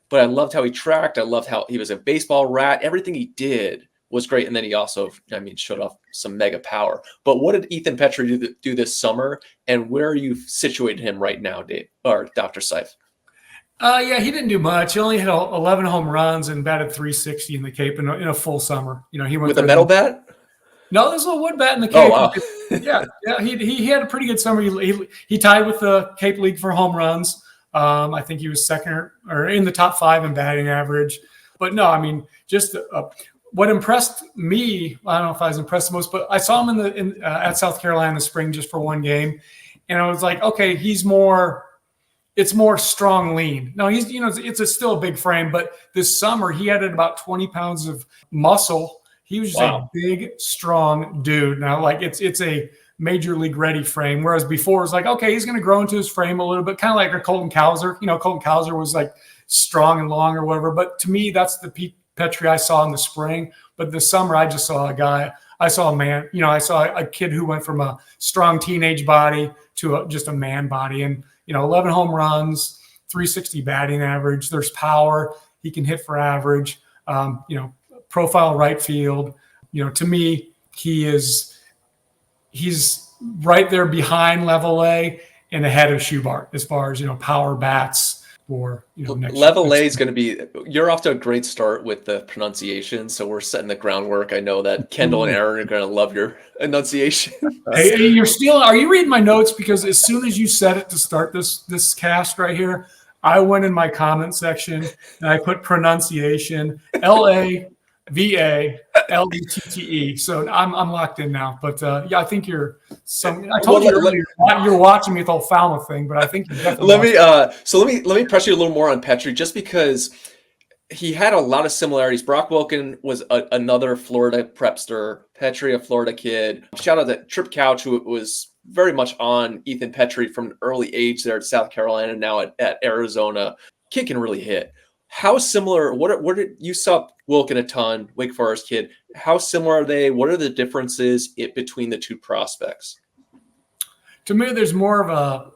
But I loved how he tracked. I loved how he was a baseball rat. Everything he did was great. And then he also, showed off some mega power. But what did Ethan Petrie do this summer? And where are you situated him right now, Dave, or Dr. Seif? He didn't do much. He only hit 11 home runs and batted 360 in the Cape in a full summer. He went with a metal bat? No, there's a wood bat in the Cape. Oh, wow. Yeah. He had a pretty good summer. He tied with the Cape League for home runs. I think he was second or in the top 5 in batting average. But no, just what impressed me, I don't know if I was impressed the most, but I saw him at South Carolina in the spring just for one game, and I was like, okay, it's more strong lean. No, it's still a big frame, but this summer he added about 20 pounds of muscle. He was just a big, strong dude. Now, like it's a major league ready frame, whereas before it was like, okay, he's going to grow into his frame a little bit, kind of like a Colton Cowser. Colton Cowser was like strong and long or whatever. But to me, that's the Pete Petrie I saw in the spring. But this summer, I just saw I saw a man. I saw a kid who went from a strong teenage body to just a man body. And 11 home runs, 360 batting average. There's power. He can hit for average. Profile right field. To me, he's right there behind Level A and ahead of Schubart as far as power bats. Or Level A is going to be. You're off to a great start with the pronunciation, so we're setting the groundwork. I know that Kendall and Aaron are going to love your enunciation. Hey, are you reading my notes? Because as soon as you said it to start this cast right here, I went in my comment section and I put pronunciation LAVALETTE. So I'm locked in now. But yeah, I think I told you earlier you're watching me with the whole Falmouth thing, but I think you definitely. Let me press you a little more on Petrie, just because he had a lot of similarities. Brock Wilken was another Florida prepster. Petrie, a Florida kid. Shout out to Trip Couch, who was very much on Ethan Petrie from an early age there at South Carolina, now at Arizona. Kid can really hit. How similar? What did you saw Wilken a ton, Wake Forest kid? How similar are they? What are the differences between the two prospects? To me, there's more of a.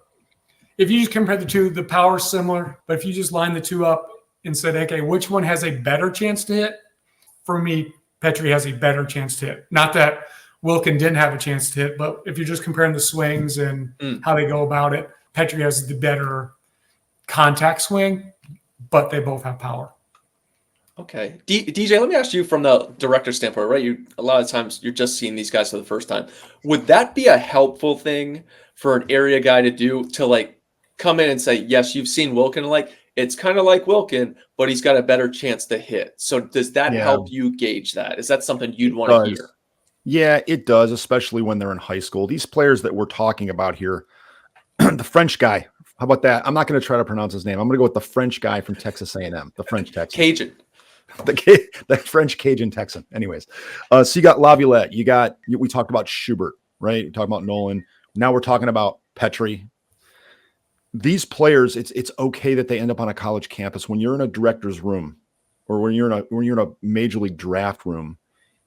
If you just compare the two, the power's similar. But if you just line the two up and said, okay, which one has a better chance to hit? For me, Petrie has a better chance to hit. Not that Wilken didn't have a chance to hit, but if you're just comparing the swings and how they go about it, Petrie has the better contact swing. But they both have power. Okay. DJ, let me ask you from the director standpoint, right? A lot of times you're just seeing these guys for the first time. Would that be a helpful thing for an area guy to do, to like come in and say, yes, you've seen Wilken, like it's kind of like Wilken, but he's got a better chance to hit. So does that help you gauge that? Is that something you'd want to hear? Yeah, it does, especially when they're in high school. These players that we're talking about here, the French guy, how about that? I'm not going to try to pronounce his name. I'm going to go with the French guy from Texas A&M, the French Texan. Cajun. The French Cajun Texan. Anyways, so you got Laviolette. We talked about Schubert, right? We talked about Nolan. Now we're talking about Petrie. These players, it's okay that they end up on a college campus. When you're in a director's room or when you're in a major league draft room,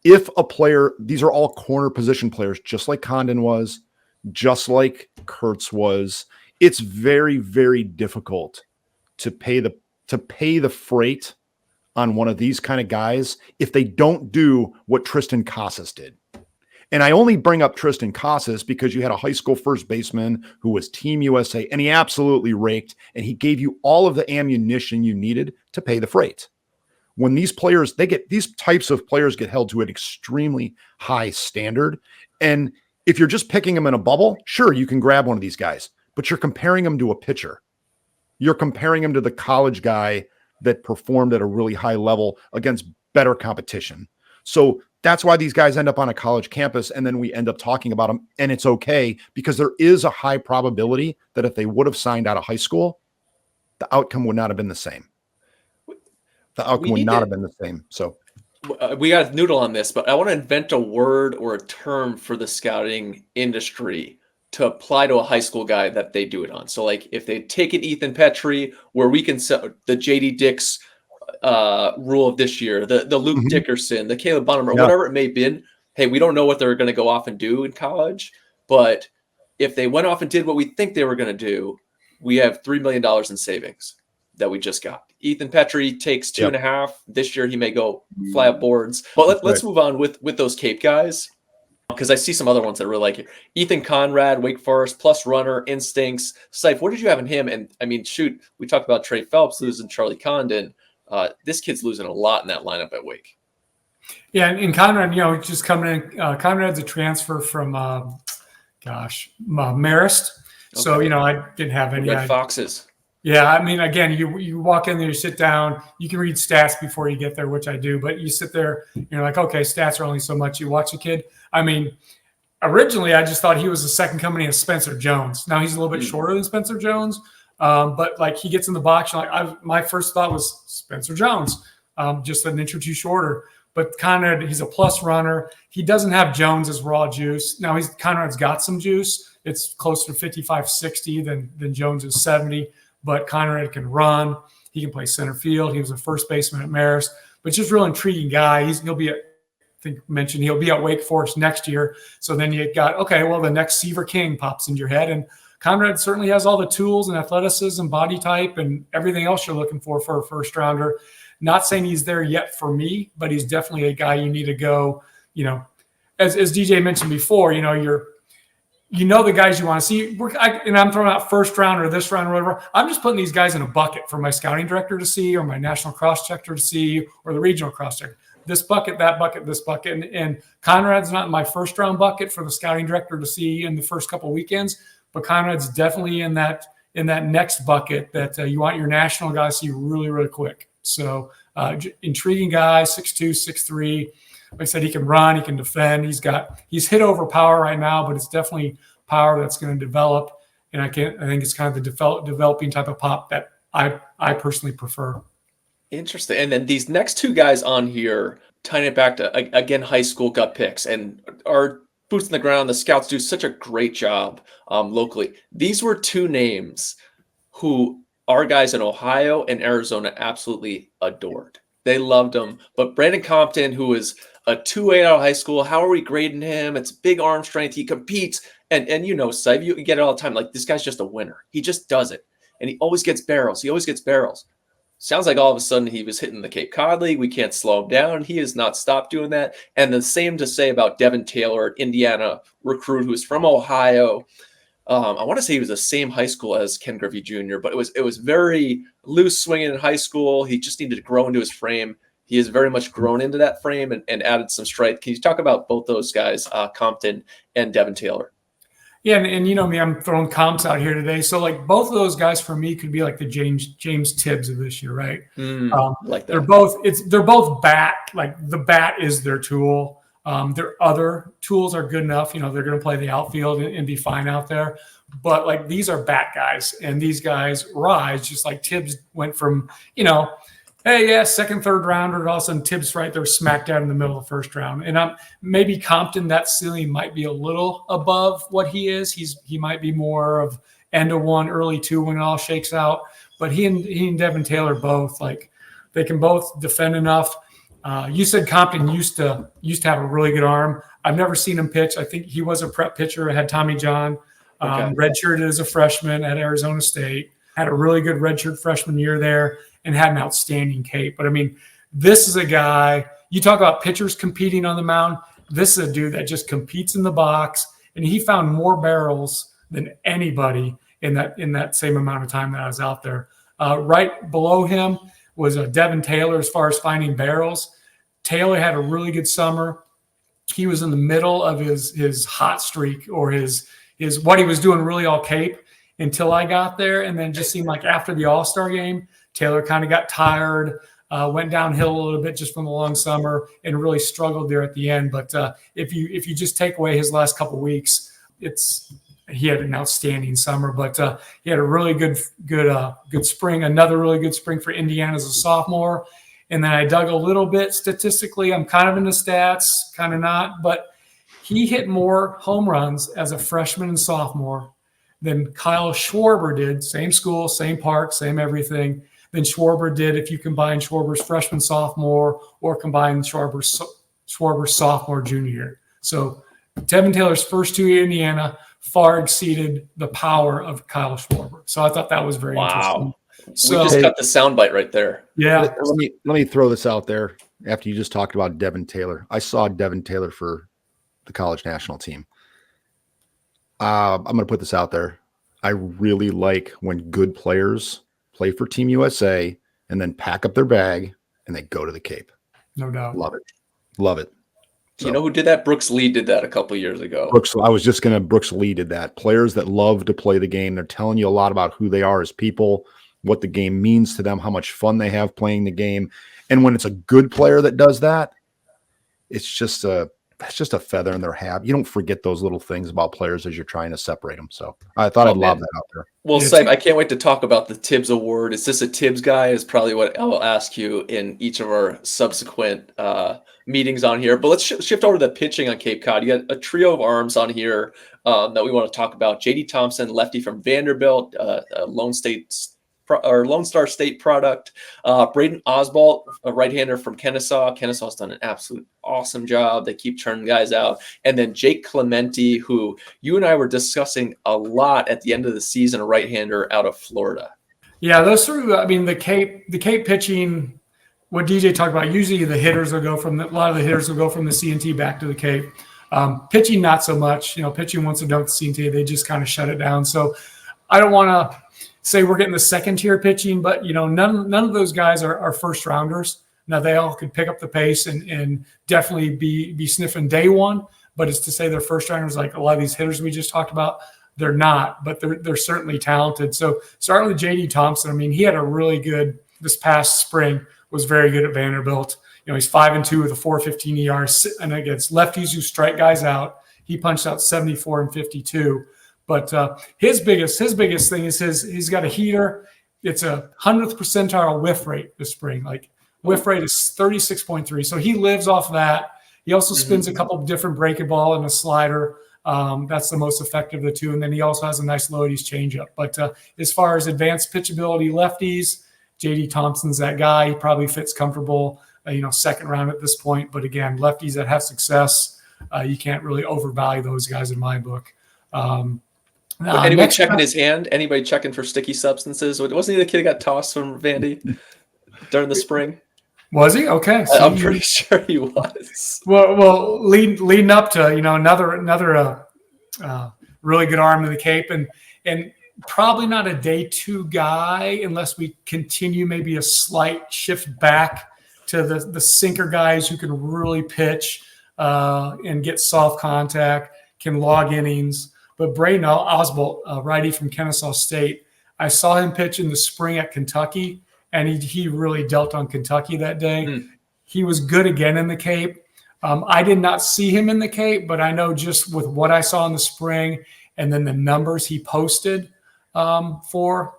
if a player, these are all corner position players, just like Condon was, just like Kurtz was, it's very, very difficult to pay the freight on one of these kind of guys if they don't do what Tristan Casas did. And I only bring up Tristan Casas because you had a high school first baseman who was Team USA, and he absolutely raked, and he gave you all of the ammunition you needed to pay the freight. When these players, these types of players get held to an extremely high standard. And if you're just picking them in a bubble, sure, you can grab one of these guys. But you're comparing him to a pitcher. You're comparing him to the college guy that performed at a really high level against better competition. So that's why these guys end up on a college campus, and then we end up talking about them, and it's okay because there is a high probability that if they would have signed out of high school, the outcome would not have been the same. The outcome would not have been the same. So we got to noodle on this, but I want to invent a word or a term for the scouting industry to apply to a high school guy that they do it on. So like if they take an Ethan Petrie, where we can set the JD Dix rule of this year, the Luke Dickerson, the Caleb Bonham, or whatever it may have been. Hey, we don't know what they're going to go off and do in college, but if they went off and did what we think they were going to do, we have $3 million in savings that we just got. Ethan Petrie takes 2.5. This year he may go fly up boards. But let's move on with those Cape guys, because I see some other ones that I really like here. Ethan Conrad, Wake Forest, plus runner, instincts. Seif, what did you have in him? And I mean, shoot, we talked about Trey Phelps losing Charlie Condon. This kid's losing a lot in that lineup at Wake. Yeah, and Conrad, just coming in. Conrad's a transfer from, Marist. Okay. So, I didn't have any. Red Foxes. Yeah, I mean, again, you walk in there, you sit down, you can read stats before you get there, which I do, but you sit there, you're like, okay, stats are only so much. You watch a kid. I mean, originally I just thought he was the second coming of Spencer Jones. Now he's a little bit shorter than Spencer Jones, but like he gets in the box, and like my first thought was Spencer Jones, just an inch or two shorter. But Conrad, he's a plus runner. He doesn't have Jones's raw juice. Now Conrad's got some juice. It's closer to 55, 60 than Jones's 70. But Conrad can run. He can play center field. He was a first baseman at Marist, but just real intriguing guy. He'll be he'll be at Wake Forest next year. So then you got, okay, well, the next Seaver King pops into your head. And Conrad certainly has all the tools and athleticism, body type, and everything else you're looking for a first rounder. Not saying he's there yet for me, but he's definitely a guy you need to go, as DJ mentioned before, the guys you want to see. And I'm throwing out first round or this round or whatever. I'm just putting these guys in a bucket for my scouting director to see, or my national cross-checker to see, or the regional cross-checker. This bucket, that bucket, this bucket. And Conrad's not in my first round bucket for the scouting director to see in the first couple of weekends, but Conrad's definitely in that next bucket that you want your national guys to see really, really quick. So intriguing guy, 6'2", 6'3". Like I said, he can run, he can defend. He's hit over power right now, but it's definitely power that's going to develop. And I think it's kind of the developing type of pop that I personally prefer. Interesting. And then these next two guys on here, tying it back to, again, high school gut picks, and our boots on the ground, the scouts do such a great job locally. These were two names who our guys in Ohio and Arizona absolutely adored. They loved him. But Brandon Compton, who is a 2.8 out of high school, how are we grading him? It's big arm strength. He competes. And Sive, you get it all the time. Like, this guy's just a winner. He just does it. And he always gets barrels. Sounds like all of a sudden he was hitting the Cape Cod League. We can't slow him down. He has not stopped doing that. And the same to say about Devin Taylor, Indiana recruit who is from Ohio. I want to say he was the same high school as Ken Griffey Jr., but it was very loose swinging in high school. He just needed to grow into his frame. He has very much grown into that frame and added some strength. Can you talk about both those guys, Compton and Devin Taylor? Yeah, and you know me, I'm throwing comps out here today. So like both of those guys for me could be like the James Tibbs of this year, right? Like that. They're both bat. Like the bat is their tool. Their other tools are good enough. They're going to play the outfield and be fine out there. But like these are bat guys, and these guys rise just like Tibbs went from, hey, yeah, second, third rounder, and all of a sudden Tibbs right there smack dab in the middle of the first round. And maybe Compton, that ceiling might be a little above what he is. He might be more of end of one, early two when it all shakes out. But he and Devin Taylor both, like, they can both defend enough. You said Compton used to have a really good arm. I've never seen him pitch. I think he was a prep pitcher. Had Tommy John, redshirted as a freshman at Arizona State. Had a really good redshirt freshman year there and had an outstanding Cape. But I mean, this is a guy. You talk about pitchers competing on the mound. This is a dude that just competes in the box, and he found more barrels than anybody in that same amount of time that I was out there. Right below him was Devin Taylor as far as finding barrels. Taylor had a really good summer. He was in the middle of his hot streak, or his what he was doing really all Cape until I got there. And then just seemed like after the All-Star game, Taylor kind of got tired, went downhill a little bit just from the long summer, and really struggled there at the end. But if you just take away his last couple of weeks, he had an outstanding summer. But he had a really good spring, another really good spring for Indiana as a sophomore. And then I dug a little bit statistically. I'm kind of into stats, kind of not. But he hit more home runs as a freshman and sophomore than Kyle Schwarber did, same school, same park, same everything, than Schwarber did if you combine Schwarber's freshman, sophomore, or combine Schwarber's sophomore, junior year. So Devin Taylor's first two years in Indiana far exceeded the power of Kyle Schwarber. So I thought that was very interesting. So, we just got the soundbite right there. Yeah. Let me throw this out there after you just talked about Devin Taylor. I saw Devin Taylor for the college national team. I'm going to put this out there. I really like when good players play for Team USA and then pack up their bag and they go to the Cape. No doubt. Love it. Love it. So, you know who did that? Brooks Lee did that a couple of years ago. Brooks Lee did that. Players that love to play the game. They're telling you a lot about who they are as people. what the game means to them, how much fun they have playing the game. And when it's a good player that does that, it's just a feather in their hat. You don't forget those little things about players as you're trying to separate them. So I thought I'd lob that out there. Well, Seif, I can't wait to talk about the Tibbs Award. Is this a Tibbs guy? Is probably what I will ask you in each of our subsequent meetings on here. But let's shift over to the pitching on Cape Cod. You got a trio of arms on here that we want to talk about. J.D. Thompson, lefty from Vanderbilt, Lone Star State product. Braden Oswalt, a right-hander from Kennesaw. Kennesaw's done an absolute awesome job. They keep turning guys out. And then Jake Clemente, who you and I were discussing a lot at the end of the season, a right-hander out of Florida. Yeah, those three. I mean, the Cape pitching. What DJ talked about. Usually, the hitters will go from a lot of the hitters will go from the CNT back to the Cape. Pitching, not so much. Pitching once they're done with the CNT, they just kind of shut it down. So I don't want to say we're getting the second tier pitching, but none of those guys are first rounders. Now they all could pick up the pace and definitely be sniffing day one. But it's to say they're first rounders like a lot of these hitters we just talked about. They're not, but they're certainly talented. So starting with J.D. Thompson, I mean, he had a really good this past spring. Was very good at Vanderbilt. He's 5-2 with a 4.15 ER, and against lefties who strike guys out, he punched out 74 and 52. But his biggest thing is he's got a heater. It's a 100th percentile whiff rate this spring. Like whiff rate is 36.3. So he lives off that. He also spins a couple of different breaking ball and a slider. That's the most effective of the two. And then he also has a nice low 80s changeup. But as far as advanced pitchability lefties, J.D. Thompson's that guy. He probably fits comfortable, second round at this point. But again, lefties that have success, you can't really overvalue those guys in my book. Anybody checking his hand? Anybody checking for sticky substances? Wasn't he the kid who got tossed from Vandy during the spring? Was he? Okay. So I'm pretty sure he was. Well, leading up to another really good arm in the Cape, and probably not a day two guy unless we continue maybe a slight shift back to the sinker guys who can really pitch and get soft contact, can log innings. But Braden Oswalt, righty from Kennesaw State, I saw him pitch in the spring at Kentucky, and he really dealt on Kentucky that day. He was good again in the Cape. I did not see him in the Cape, but I know just with what I saw in the spring and then the numbers he posted for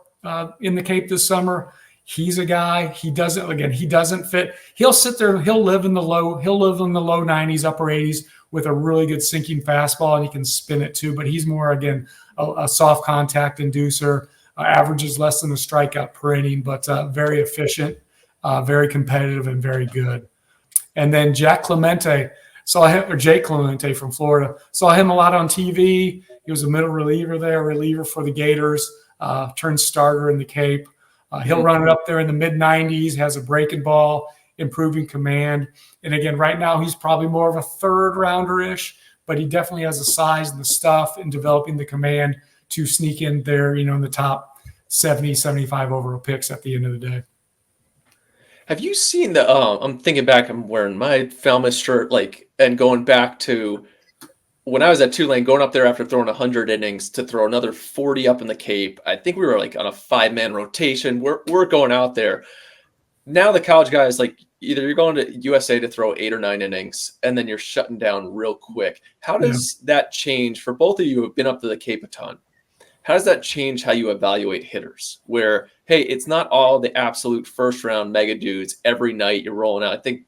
in the Cape this summer, he's a guy. He doesn't fit. He'll sit there. He'll live in the low 90s, upper 80s with a really good sinking fastball, and he can spin it too. But he's more, again, a soft contact inducer. Averages less than a strikeout per inning, but very efficient, very competitive, and very good. And then Jake Clemente from Florida, saw him a lot on TV. He was a middle reliever for the Gators, turned starter in the Cape. He'll run it up there in the mid-90s, has a breaking ball, improving command. And again, right now he's probably more of a third rounder-ish, but he definitely has the size and the stuff in developing the command to sneak in there, in the top 70, 75 overall picks at the end of the day. Have you seen the I'm thinking back, I'm wearing my Falmouth shirt, and going back to when I was at Tulane, going up there after throwing 100 innings to throw another 40 up in the Cape. I think we were on a 5-man rotation. We're going out there. Now the college guys, either you're going to USA to throw 8 or 9 innings, and then you're shutting down real quick. How does that change for both of you who have been up to the Cape a ton? How does that change how you evaluate hitters? Where, hey, it's not all the absolute first-round mega dudes every night you're rolling out. I think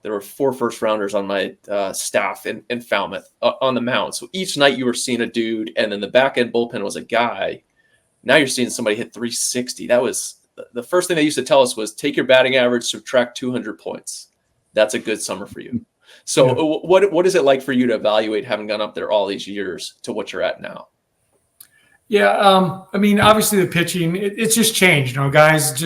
there were 4 first-rounders on my staff in Falmouth on the mound. So each night you were seeing a dude, and then the back-end bullpen was a guy. Now you're seeing somebody hit 360. That was the first thing they used to tell us was take your batting average, subtract 200 points. That's a good summer for you. So what is it like for you to evaluate having gone up there all these years to what you're at now? Yeah, I mean, obviously the pitching, it's just changed. Guys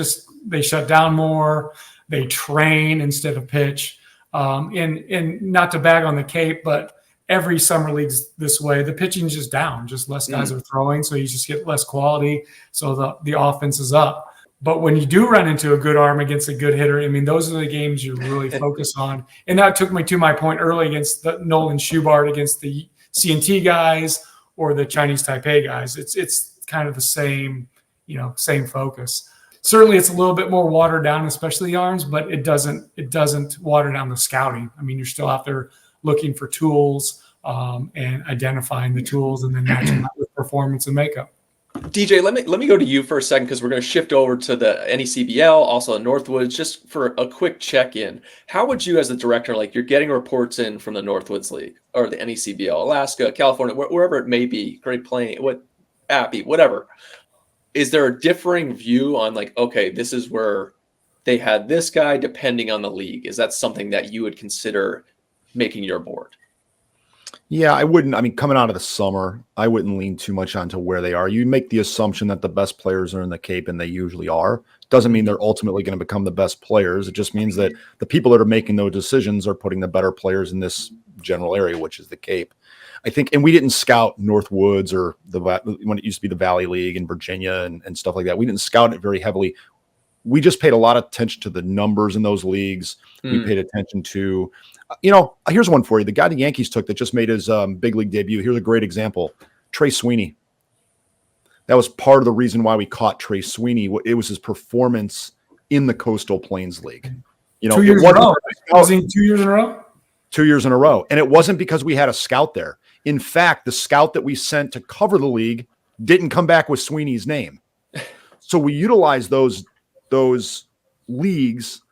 they shut down more, they train instead of pitch. And not to bag on the Cape, but every summer league's this way. The pitching's just down, just less guys are throwing, so you just get less quality. So the offense is up. But when you do run into a good arm against a good hitter, I mean, those are the games you really focus on. And that took me to my point early against the Nolan Schubart, against the CNT guys or the Chinese Taipei guys. It's kind of the same focus. certainly it's a little bit more watered down, especially the arms, but it doesn't water down the scouting. I mean, you're still out there looking for tools and identifying the tools and then matching that with performance and makeup. DJ, let me go to you for a second because we're going to shift over to the NECBL, also Northwoods, just for a quick check-in. How would you, as the director, like you're getting reports in from the Northwoods League or the NECBL, Alaska, California, wherever it may be, Great Plains, Appy, whatever. Is there a differing view on like, okay, this is where they had this guy depending on the league? Is that something that you would consider making your board? Yeah, I wouldn't. I mean, coming out of the summer, I wouldn't lean too much onto where they are. You make the assumption that the best players are in the Cape, and they usually are. Doesn't mean they're ultimately going to become the best players. It just means that the people that are making those decisions are putting the better players in this general area, which is the Cape. I think, and we didn't scout Northwoods or when it used to be the Valley League in Virginia and stuff like that. We didn't scout it very heavily. We just paid a lot of attention to the numbers in those leagues. We paid attention to, here's one for you. The guy the Yankees took that just made his big league debut. Here's a great example. Trey Sweeney. That was part of the reason why we caught Trey Sweeney. It was his performance in the Coastal Plains League. 2 years in a row. Was he 2 years in a row? 2 years in a row. And it wasn't because we had a scout there. In fact, the scout that we sent to cover the league didn't come back with Sweeney's name. So we utilized those leagues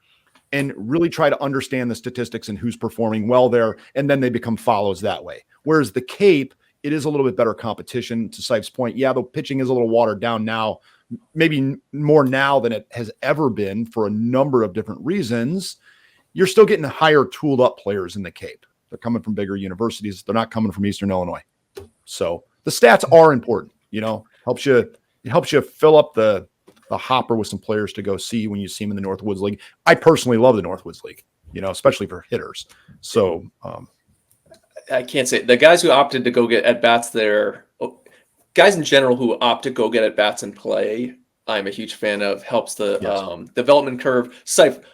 and really try to understand the statistics and who's performing well there. And then they become follows that way. Whereas the Cape, it is a little bit better competition. To Seif's point, yeah, the pitching is a little watered down now, maybe more now than it has ever been for a number of different reasons. You're still getting higher tooled up players in the Cape. They're coming from bigger universities. They're not coming from Eastern Illinois. So the stats are important, it helps you fill up the hopper with some players to go see when you see them in the Northwoods League. I personally love the Northwoods League, especially for hitters. So I can't say the guys who opted to go get at bats there, guys in general who opt to go get at bats and play, I'm a huge fan of. Helps the development curve. Seif,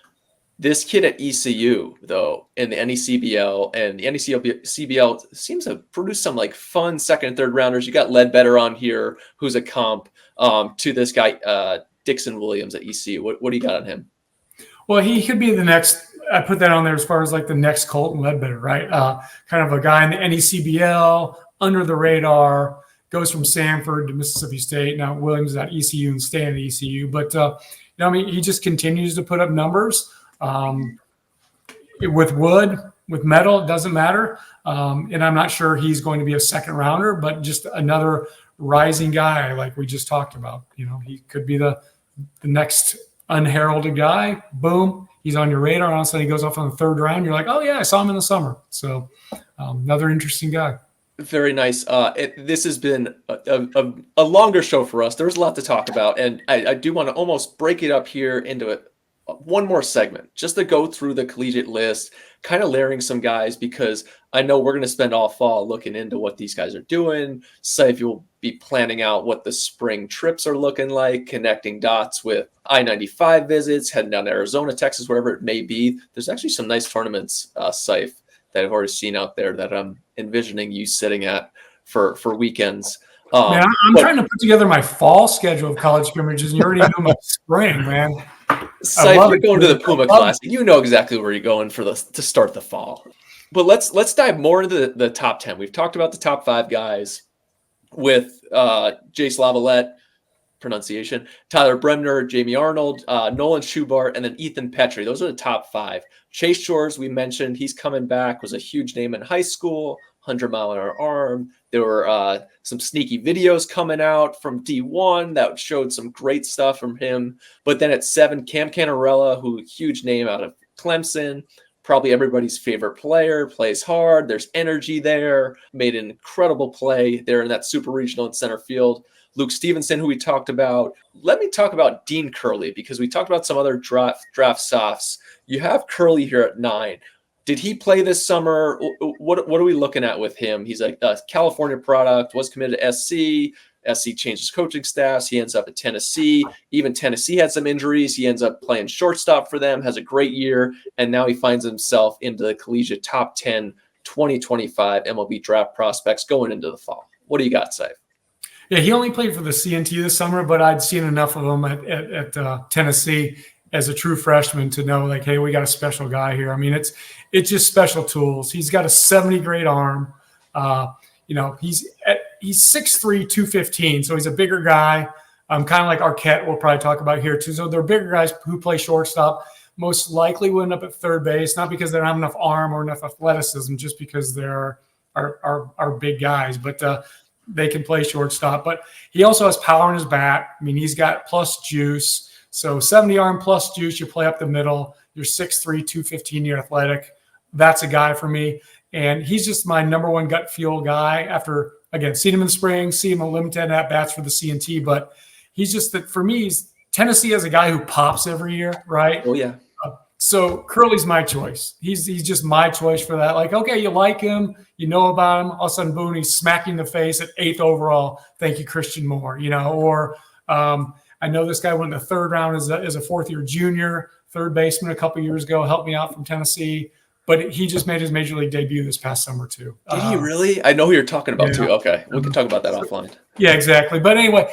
this kid at ECU though in the NECBL and the NECBL seems to produce some like fun second and third rounders. You got Ledbetter on here, who's a comp to this guy Dixon Williams at ECU. What do you got on him? Well, he could be the next. I put that on there as far as like the next Colton Ledbetter, right? Kind of a guy in the NECBL, under the radar, goes from Sanford to Mississippi State. Now Williams is at ECU and staying at ECU, but he just continues to put up numbers. With wood, with metal, it doesn't matter. And I'm not sure he's going to be a second rounder, but just another rising guy like we just talked about. He could be the next unheralded guy. Boom, he's on your radar. All of a sudden he goes off on the third round. You're like, oh yeah, I saw him in the summer. So another interesting guy. Very nice. This has been a longer show for us. There's a lot to talk about, and I do want to almost break it up here into one more segment just to go through the collegiate list, kind of layering some guys, because I know we're going to spend all fall looking into what these guys are doing. Seif, you'll be planning out what the spring trips are looking like, connecting dots with I-95 visits, heading down to Arizona, Texas, wherever it may be. There's actually some nice tournaments, Seif, that I've already seen out there that I'm envisioning you sitting at for weekends. Man, I'm trying to put together my fall schedule of college scrimmages, and you're already doing my spring, man. So if you're going to the Puma Classic, you know exactly where you're going to start the fall. But let's dive more into the top 10. We've talked about the top 5 guys with Jace Lavalette, pronunciation, Tyler Bremner, Jamie Arnold, Nolan Schubart, and then Ethan Petrie. Those are the top 5. Chase Shores, we mentioned, he's coming back, was a huge name in high school, 100-mile-an-hour arm. There were some sneaky videos coming out from D1 that showed some great stuff from him. But then at 7, Cam Canarella, who huge name out of Clemson, probably everybody's favorite player, plays hard. There's energy there, made an incredible play there in that super regional in center field. Luke Stevenson, who we talked about. Let me talk about Dean Curley, because we talked about some other draft softs. You have Curley here at 9. Did he play this summer? What are we looking at with him? He's a California product, was committed to SC. SC changed his coaching staffs. He ends up at Tennessee. Even Tennessee had some injuries. He ends up playing shortstop for them, has a great year, and now he finds himself into the collegiate top 10 2025 MLB draft prospects going into the fall. What do you got, Seif? Yeah, he only played for the CNT this summer, but I'd seen enough of him at Tennessee as a true freshman to know, like, hey, we got a special guy here. I mean, it's just special tools. He's got a 70 grade arm. He's 6'3", 215, so he's a bigger guy. Kind of like Arquette, we'll probably talk about here too. So they're bigger guys who play shortstop. Most likely will end up at third base, not because they don't have enough arm or enough athleticism, just because they're are big guys. But they can play shortstop. But he also has power in his bat. I mean, he's got plus juice. So 70 arm plus juice, you play up the middle. You're 6'3", 215, you're athletic. That's a guy for me. And he's just my number one gut feel guy after, again, seeing him in the spring, see him a limited at-bats for the CNT. But he's just that for me, Tennessee has a guy who pops every year, right? Oh, yeah. So Curley's my choice. He's just my choice for that. Like, okay, you like him, you know about him. All of a sudden, boom, he's smacking the face at 8th overall. Thank you, Christian Moore. Or I know this guy went in the 3rd round as a 4th-year junior, third baseman a couple years ago, helped me out from Tennessee. But he just made his major league debut this past summer too. Did he really? I know who you're talking about too. Okay, we can talk about that offline. Yeah, exactly. But anyway,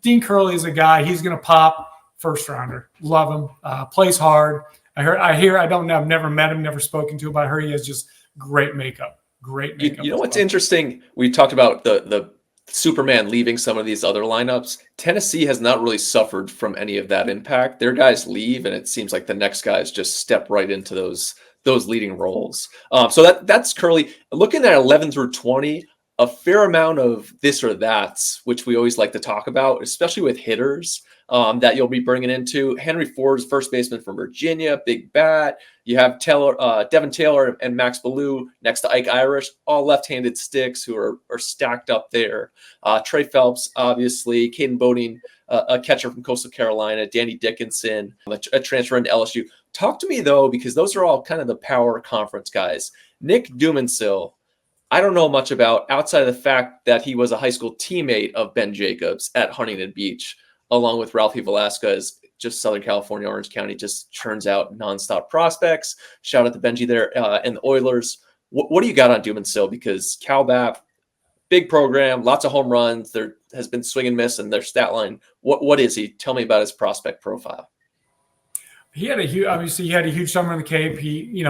Dean Curley is a guy. He's going to pop, first rounder. Love him. Plays hard. I don't know. I've never met him, never spoken to him, but I heard he has just great makeup. Great makeup. You know what's interesting? We talked about the Superman leaving some of these other lineups. Tennessee has not really suffered from any of that impact. Their guys leave, and it seems like the next guys just step right into those leading roles. So that's Curley. Looking at 11 through 20, a fair amount of this or that's, which we always like to talk about, especially with hitters that you'll be bringing into. Henry Ford's first baseman from Virginia, big bat. You have Devin Taylor and Max Ballou next to Ike Irish, all left-handed sticks who are stacked up there. Trey Phelps, obviously, Caden Bodine, a catcher from Coastal Carolina, Danny Dickinson, a transfer into LSU. Talk to me, though, because those are all kind of the power conference guys. Nick Dumansil, I don't know much about outside of the fact that he was a high school teammate of Ben Jacobs at Huntington Beach, along with Ralphie Velasquez. Just Southern California, Orange County just churns out nonstop prospects. Shout out to Benji there and the Oilers. What do you got on Dumansil? Because Cal BAP, big program, lots of home runs. There has been swing and miss in their stat line. What is he? Tell me about his prospect profile. He had a huge summer in the Cape. He,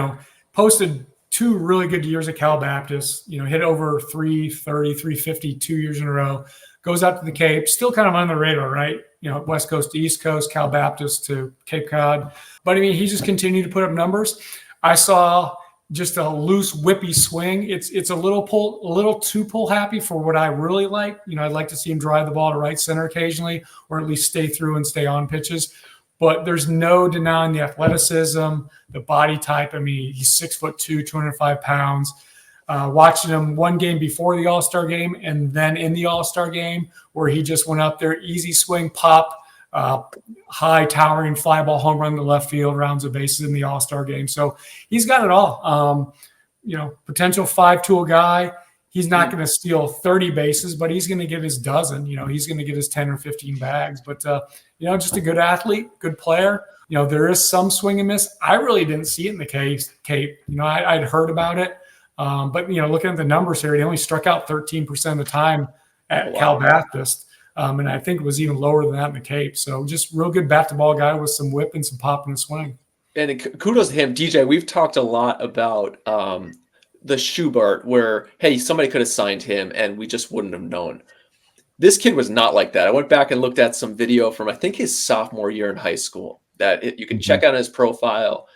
posted 2 really good years at Cal Baptist, hit over 330, 350 2 years in a row, goes out to the Cape, still kind of on the radar, right? West Coast to East Coast, Cal Baptist to Cape Cod. But I mean, he just continued to put up numbers. I saw just a loose, whippy swing. It's a little too pull happy for what I really like. I'd like to see him drive the ball to right center occasionally, or at least stay through and stay on pitches. But there's no denying the athleticism, the body type. I mean, he's 6'2", 205 pounds. Watching him one game before the All-Star game and then in the All-Star game where he just went up there, easy swing, pop, high towering fly ball home run to left field, rounds of bases in the All-Star game. So he's got it all. Potential 5-tool guy. He's not going to steal 30 bases, but he's going to get his dozen. He's going to get his 10 or 15 bags. But, just a good athlete, good player. There is some swing and miss. I really didn't see it in the Cape. I'd heard about it. But, looking at the numbers here, he only struck out 13% of the time at Cal Baptist. And I think it was even lower than that in the Cape. So just real good bat-to-ball guy with some whip and some pop in the swing. And kudos to him. DJ, we've talked a lot about the Schubert where, hey, somebody could have signed him and we just wouldn't have known. This kid was not like that. I went back and looked at some video from, I think, his sophomore year in high school that you can check out his profile.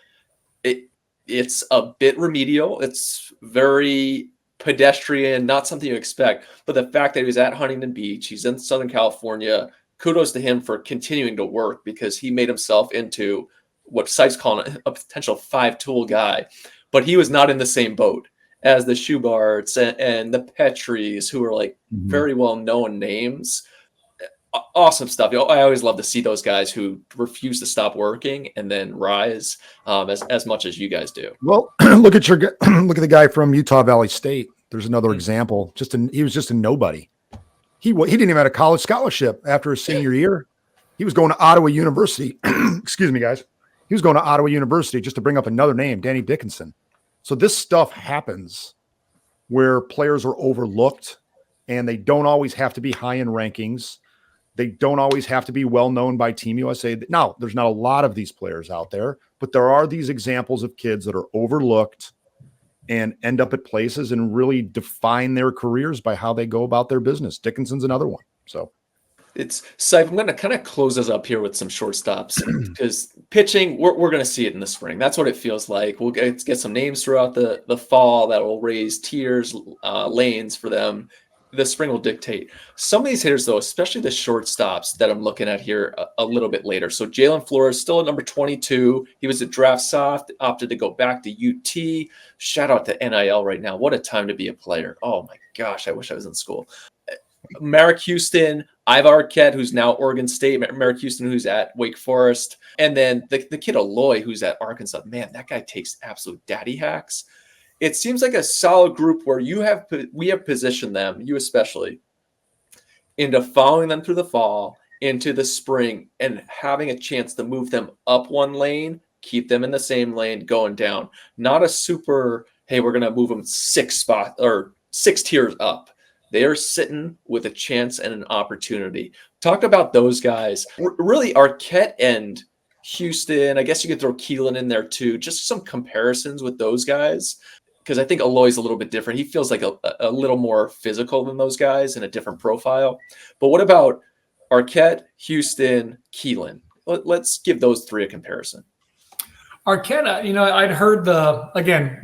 It's a bit remedial. It's very pedestrian, not something you expect. But the fact that he was at Huntington Beach, he's in Southern California, kudos to him for continuing to work because he made himself into what sites call a potential 5-tool guy. But he was not in the same boat as the Schuberts and the Petries, who are like very well-known names. Awesome stuff. I always love to see those guys who refuse to stop working and then rise as much as you guys do. Well, look at the guy from Utah Valley State. There's another example. He was just a nobody. He didn't even have a college scholarship after his senior year. He was going to Ottawa University. Excuse me, guys. He was going to Ottawa University, just to bring up another name, Danny Dickinson. So this stuff happens where players are overlooked and they don't always have to be high in rankings. They don't always have to be well known by Team USA. Now, there's not a lot of these players out there, but there are these examples of kids that are overlooked and end up at places and really define their careers by how they go about their business. Dickinson's another one. So it's Seif, I'm going to kind of close us up here with some shortstops because pitching, we're going to see it in the spring. That's what it feels like. We'll get some names throughout the fall that will raise tiers, lanes for them. The spring will dictate. Some of these hitters, though, especially the shortstops that I'm looking at here a little bit later. So Jalen Flores, still at number 22. He was at draft soft, opted to go back to UT. Shout out to NIL right now. What a time to be a player. Oh, my gosh, I wish I was in school. Merrick Houston, Ivar Arquette, who's now Oregon State. Merrick Houston, who's at Wake Forest. And then the kid Aloy, who's at Arkansas. Man, that guy takes absolute daddy hacks. It seems like a solid group where we have positioned them, you especially, into following them through the fall, into the spring, and having a chance to move them up one lane, keep them in the same lane, going down. Not a super, hey, we're going to move them 6 tiers up. They are sitting with a chance and an opportunity. Talk about those guys. Really, Arquette and Houston, I guess you could throw Keelan in there too. Just some comparisons with those guys. Because I think Aloy's a little bit different. He feels like a little more physical than those guys and a different profile. But what about Arquette, Houston, Keelan? Let's give those 3 a comparison. Arquette, I'd heard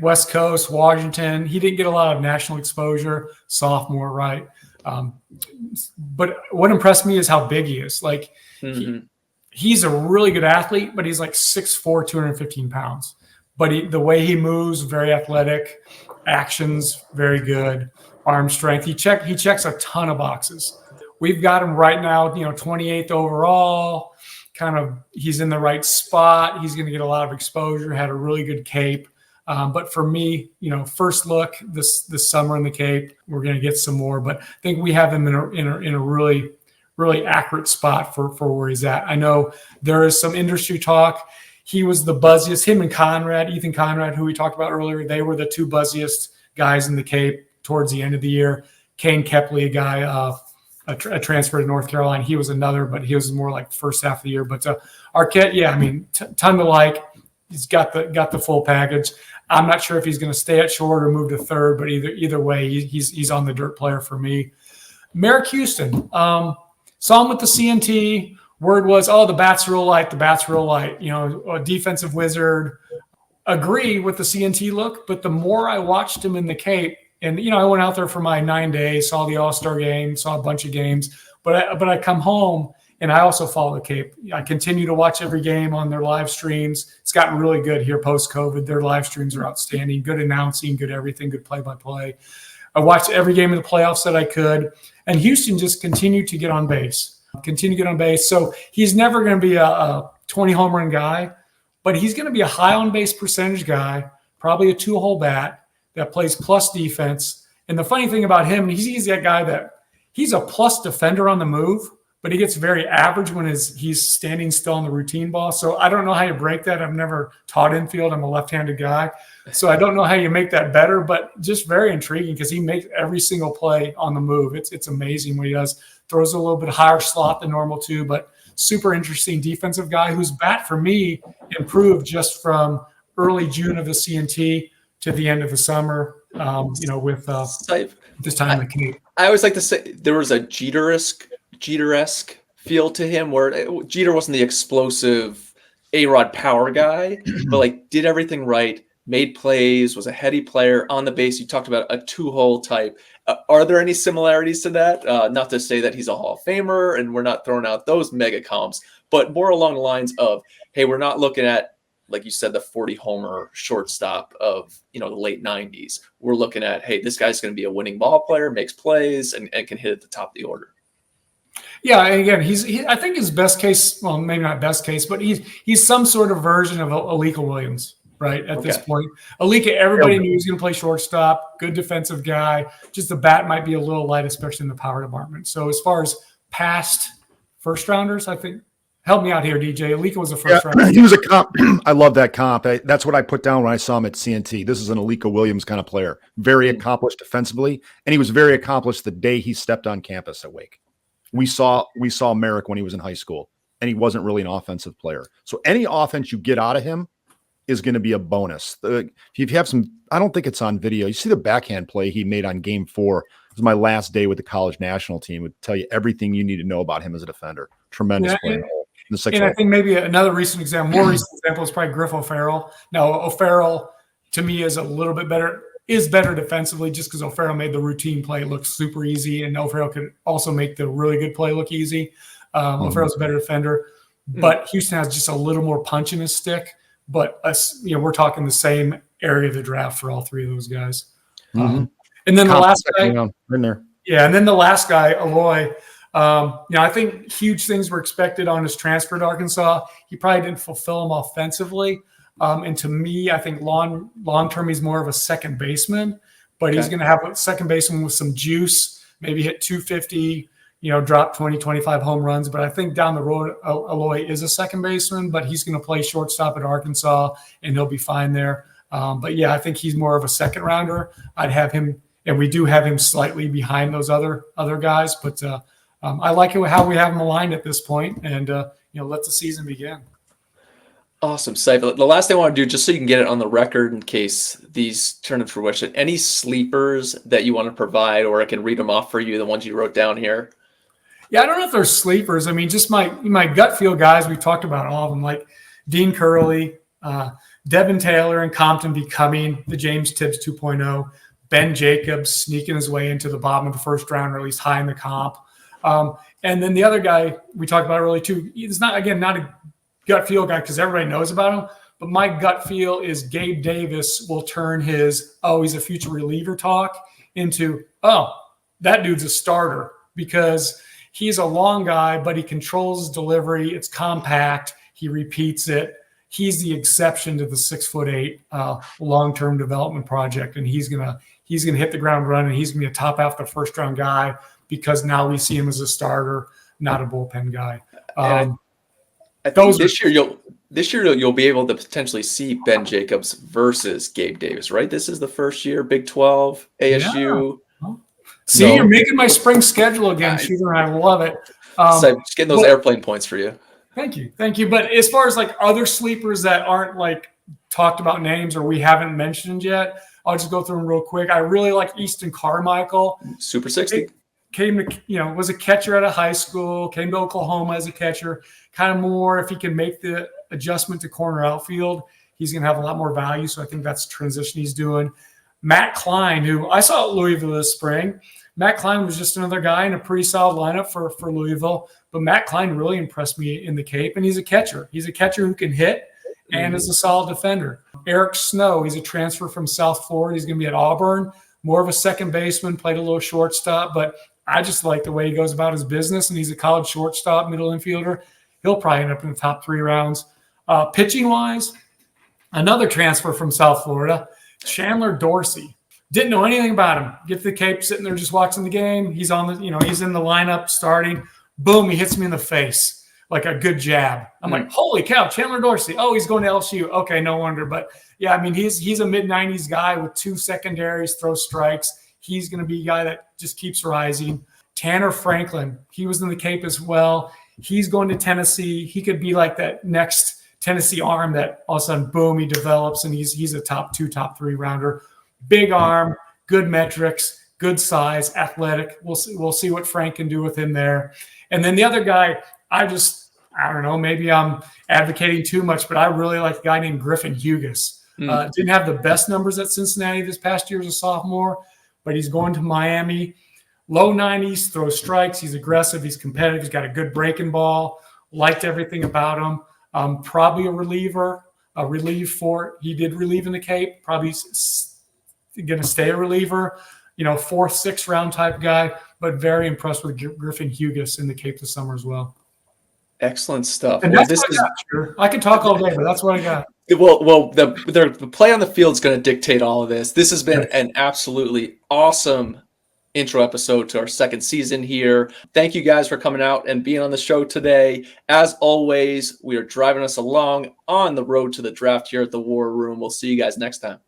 West Coast, Washington. He didn't get a lot of national exposure, sophomore, right? But what impressed me is how big he is. Like, he's a really good athlete, but he's like 6'4", 215 pounds. But the way he moves, very athletic, actions, very good, arm strength. He checks a ton of boxes. We've got him right now, 28th overall. Kind of, he's in the right spot. He's going to get a lot of exposure. Had a really good Cape. But for me, first look this summer in the Cape, we're going to get some more. But I think we have him in a really, really accurate spot for where he's at. I know there is some industry talk. He was the buzziest. Him and Ethan Conrad, who we talked about earlier, they were the 2 buzziest guys in the Cape towards the end of the year. Kane Kepley, a guy, a transfer to North Carolina, he was another, but he was more like first half of the year. But Arquette, ton to like. He's got the full package. I'm not sure if he's going to stay at short or move to third, but either way, he's on the dirt player for me. Merrick Houston, saw him with the CNT. Word was, the bat's real light. A defensive wizard. Agree with the CNT look, but the more I watched him in the Cape, and I went out there for my 9 days, saw the All-Star game, saw a bunch of games, but I come home and I also follow the Cape. I continue to watch every game on their live streams. It's gotten really good here post-COVID. Their live streams are outstanding. Good announcing, good everything, good play-by-play. I watched every game of the playoffs that I could, and Houston just continued to get on base. So he's never going to be a 20 home run guy, but he's going to be a high on base percentage guy, probably a 2-hole bat that plays plus defense. And the funny thing about him, he's that guy that he's a plus defender on the move, but he gets very average when he's standing still on the routine ball. So I don't know how you break that. I've never taught infield. I'm a left-handed guy. So I don't know how you make that better, but just very intriguing because he makes every single play on the move. It's amazing what he does. Throws a little bit higher slot than normal too, but super interesting defensive guy whose bat for me improved just from early June of the CNT to the end of the summer, with this time in the Cape. I always like to say there was a Jeter-esque feel to him where Jeter wasn't the explosive A-Rod power guy, but did everything right, made plays, was a heady player on the base. You talked about a 2-hole type. Are there any similarities to that? Not to say that he's a Hall of Famer and we're not throwing out those mega comps, but more along the lines of, hey, we're not looking at, like you said, the 40-homer shortstop of, the late 90s. We're looking at, hey, this guy's going to be a winning ball player, makes plays, and can hit at the top of the order. Yeah, and again, I think his best case, well, maybe not best case, but he's some sort of version of Alika Williams. Right at this point, Alika, everybody knew he was going to play shortstop. Good defensive guy. Just the bat might be a little light, especially in the power department. So as far as past first rounders, I think help me out here, DJ. Alika was a first round. He was a comp. I love that comp. That's what I put down when I saw him at CNT. This is an Alika Williams kind of player. Very accomplished defensively, and he was very accomplished the day he stepped on campus at Wake. We saw Merrick when he was in high school, and he wasn't really an offensive player. So any offense you get out of him is going to be a bonus. If you have some, I don't think it's on video. You see the backhand play he made on game 4. It was my last day with the college national team. It would tell you everything you need to know about him as a defender. Tremendous player. And I think maybe another recent example, more recent example is probably Griff O'Farrell. Now, O'Farrell to me is a little bit better, is better defensively just because O'Farrell made the routine play look super easy, and O'Farrell could also make the really good play look easy. O'Farrell's a better defender, but Houston has just a little more punch in his stick. But we're talking the same area of the draft for all three of those guys. And then the last guy, in there. Yeah, and then the last guy, Aloy. I think huge things were expected on his transfer to Arkansas. He probably didn't fulfill them offensively. And to me, I think long term, he's more of a second baseman, but he's going to have a second baseman with some juice, maybe hit 250, drop 20, 25 home runs. But I think down the road, Aloy is a second baseman, but he's going to play shortstop at Arkansas, and he'll be fine there. But yeah, I think he's more of a second rounder. I'd have him, and we do have him slightly behind those other guys, but I like it how we have him aligned at this point, and let the season begin. Awesome, Seifert. The last thing I want to do, just so you can get it on the record in case these turn into fruition, any sleepers that you want to provide, or I can read them off for you, the ones you wrote down here? Yeah, I don't know if they're sleepers. I mean, just my gut feel guys, we've talked about all of them, like Dean Curley, Devin Taylor and Compton becoming the James Tibbs 2.0, Ben Jacobs sneaking his way into the bottom of the first round, or at least high in the comp. And then the other guy we talked about earlier too, he's not a gut feel guy because everybody knows about him, but my gut feel is Gabe Davis will turn his, he's a future reliever talk into, that dude's a starter, because he's a long guy, but he controls his delivery. It's compact. He repeats it. He's the exception to the 6'8" long-term development project. And he's gonna hit the ground running. He's gonna be a top half the first round guy, because now we see him as a starter, not a bullpen guy. I think this year you'll be able to potentially see Ben Jacobs versus Gabe Davis, right? This is the first year, Big 12, ASU. Yeah. See, you're making my spring schedule again, Shooter, and I love it. So just getting those airplane points for you. Thank you. But as far as like other sleepers that aren't like talked about names or we haven't mentioned yet, I'll just go through them real quick. I really like Easton Carmichael. Super 60. Came to, was a catcher out of high school, came to Oklahoma as a catcher, kind of more, if he can make the adjustment to corner outfield, he's going to have a lot more value. So I think that's the transition he's doing. Matt Klein, who I saw at Louisville this spring. Matt Klein was just another guy in a pretty solid lineup for Louisville, but Matt Klein really impressed me in the Cape, and he's a catcher. He's a catcher who can hit and is a solid defender. Eric Snow, he's a transfer from South Florida. He's going to be at Auburn, more of a second baseman, played a little shortstop, but I just like the way he goes about his business, and he's a college shortstop, middle infielder. He'll probably end up in the top 3 rounds. Pitching-wise, another transfer from South Florida, Chandler Dorsey. Didn't know anything about him. Get to the Cape, sitting there just watching the game. He's on the, he's in the lineup starting. Boom, he hits me in the face like a good jab. I'm like, holy cow, Chandler Dorsey. Oh, he's going to LSU. Okay, no wonder. But yeah, I mean, he's a mid-90s guy with 2 secondaries, throws strikes. He's going to be a guy that just keeps rising. Tanner Franklin, he was in the Cape as well. He's going to Tennessee. He could be like that next Tennessee arm that all of a sudden, boom, he develops, and he's a top 2, top 3 rounder. Big arm, good metrics, good size, athletic. We'll see what Frank can do with him there. And then the other guy, I don't know, maybe I'm advocating too much, but I really like a guy named Griffin Hughes. Didn't have the best numbers at Cincinnati this past year as a sophomore, but he's going to Miami. Low 90s, throws strikes. He's aggressive. He's competitive. He's got a good breaking ball. Liked everything about him. Probably a reliever, he did relieve in the Cape. Probably going to stay a reliever, 4th, 6th round type guy, but very impressed with Griffin Hughes in the Cape this summer as well. Excellent stuff. And that's what I got, sure. I can talk all day, but that's what I got. Well, the play on the field is going to dictate all of this. This has been an absolutely awesome intro episode to our second season here. Thank you guys for coming out and being on the show today. As always, we are driving us along on the road to the draft here at the War Room. We'll see you guys next time.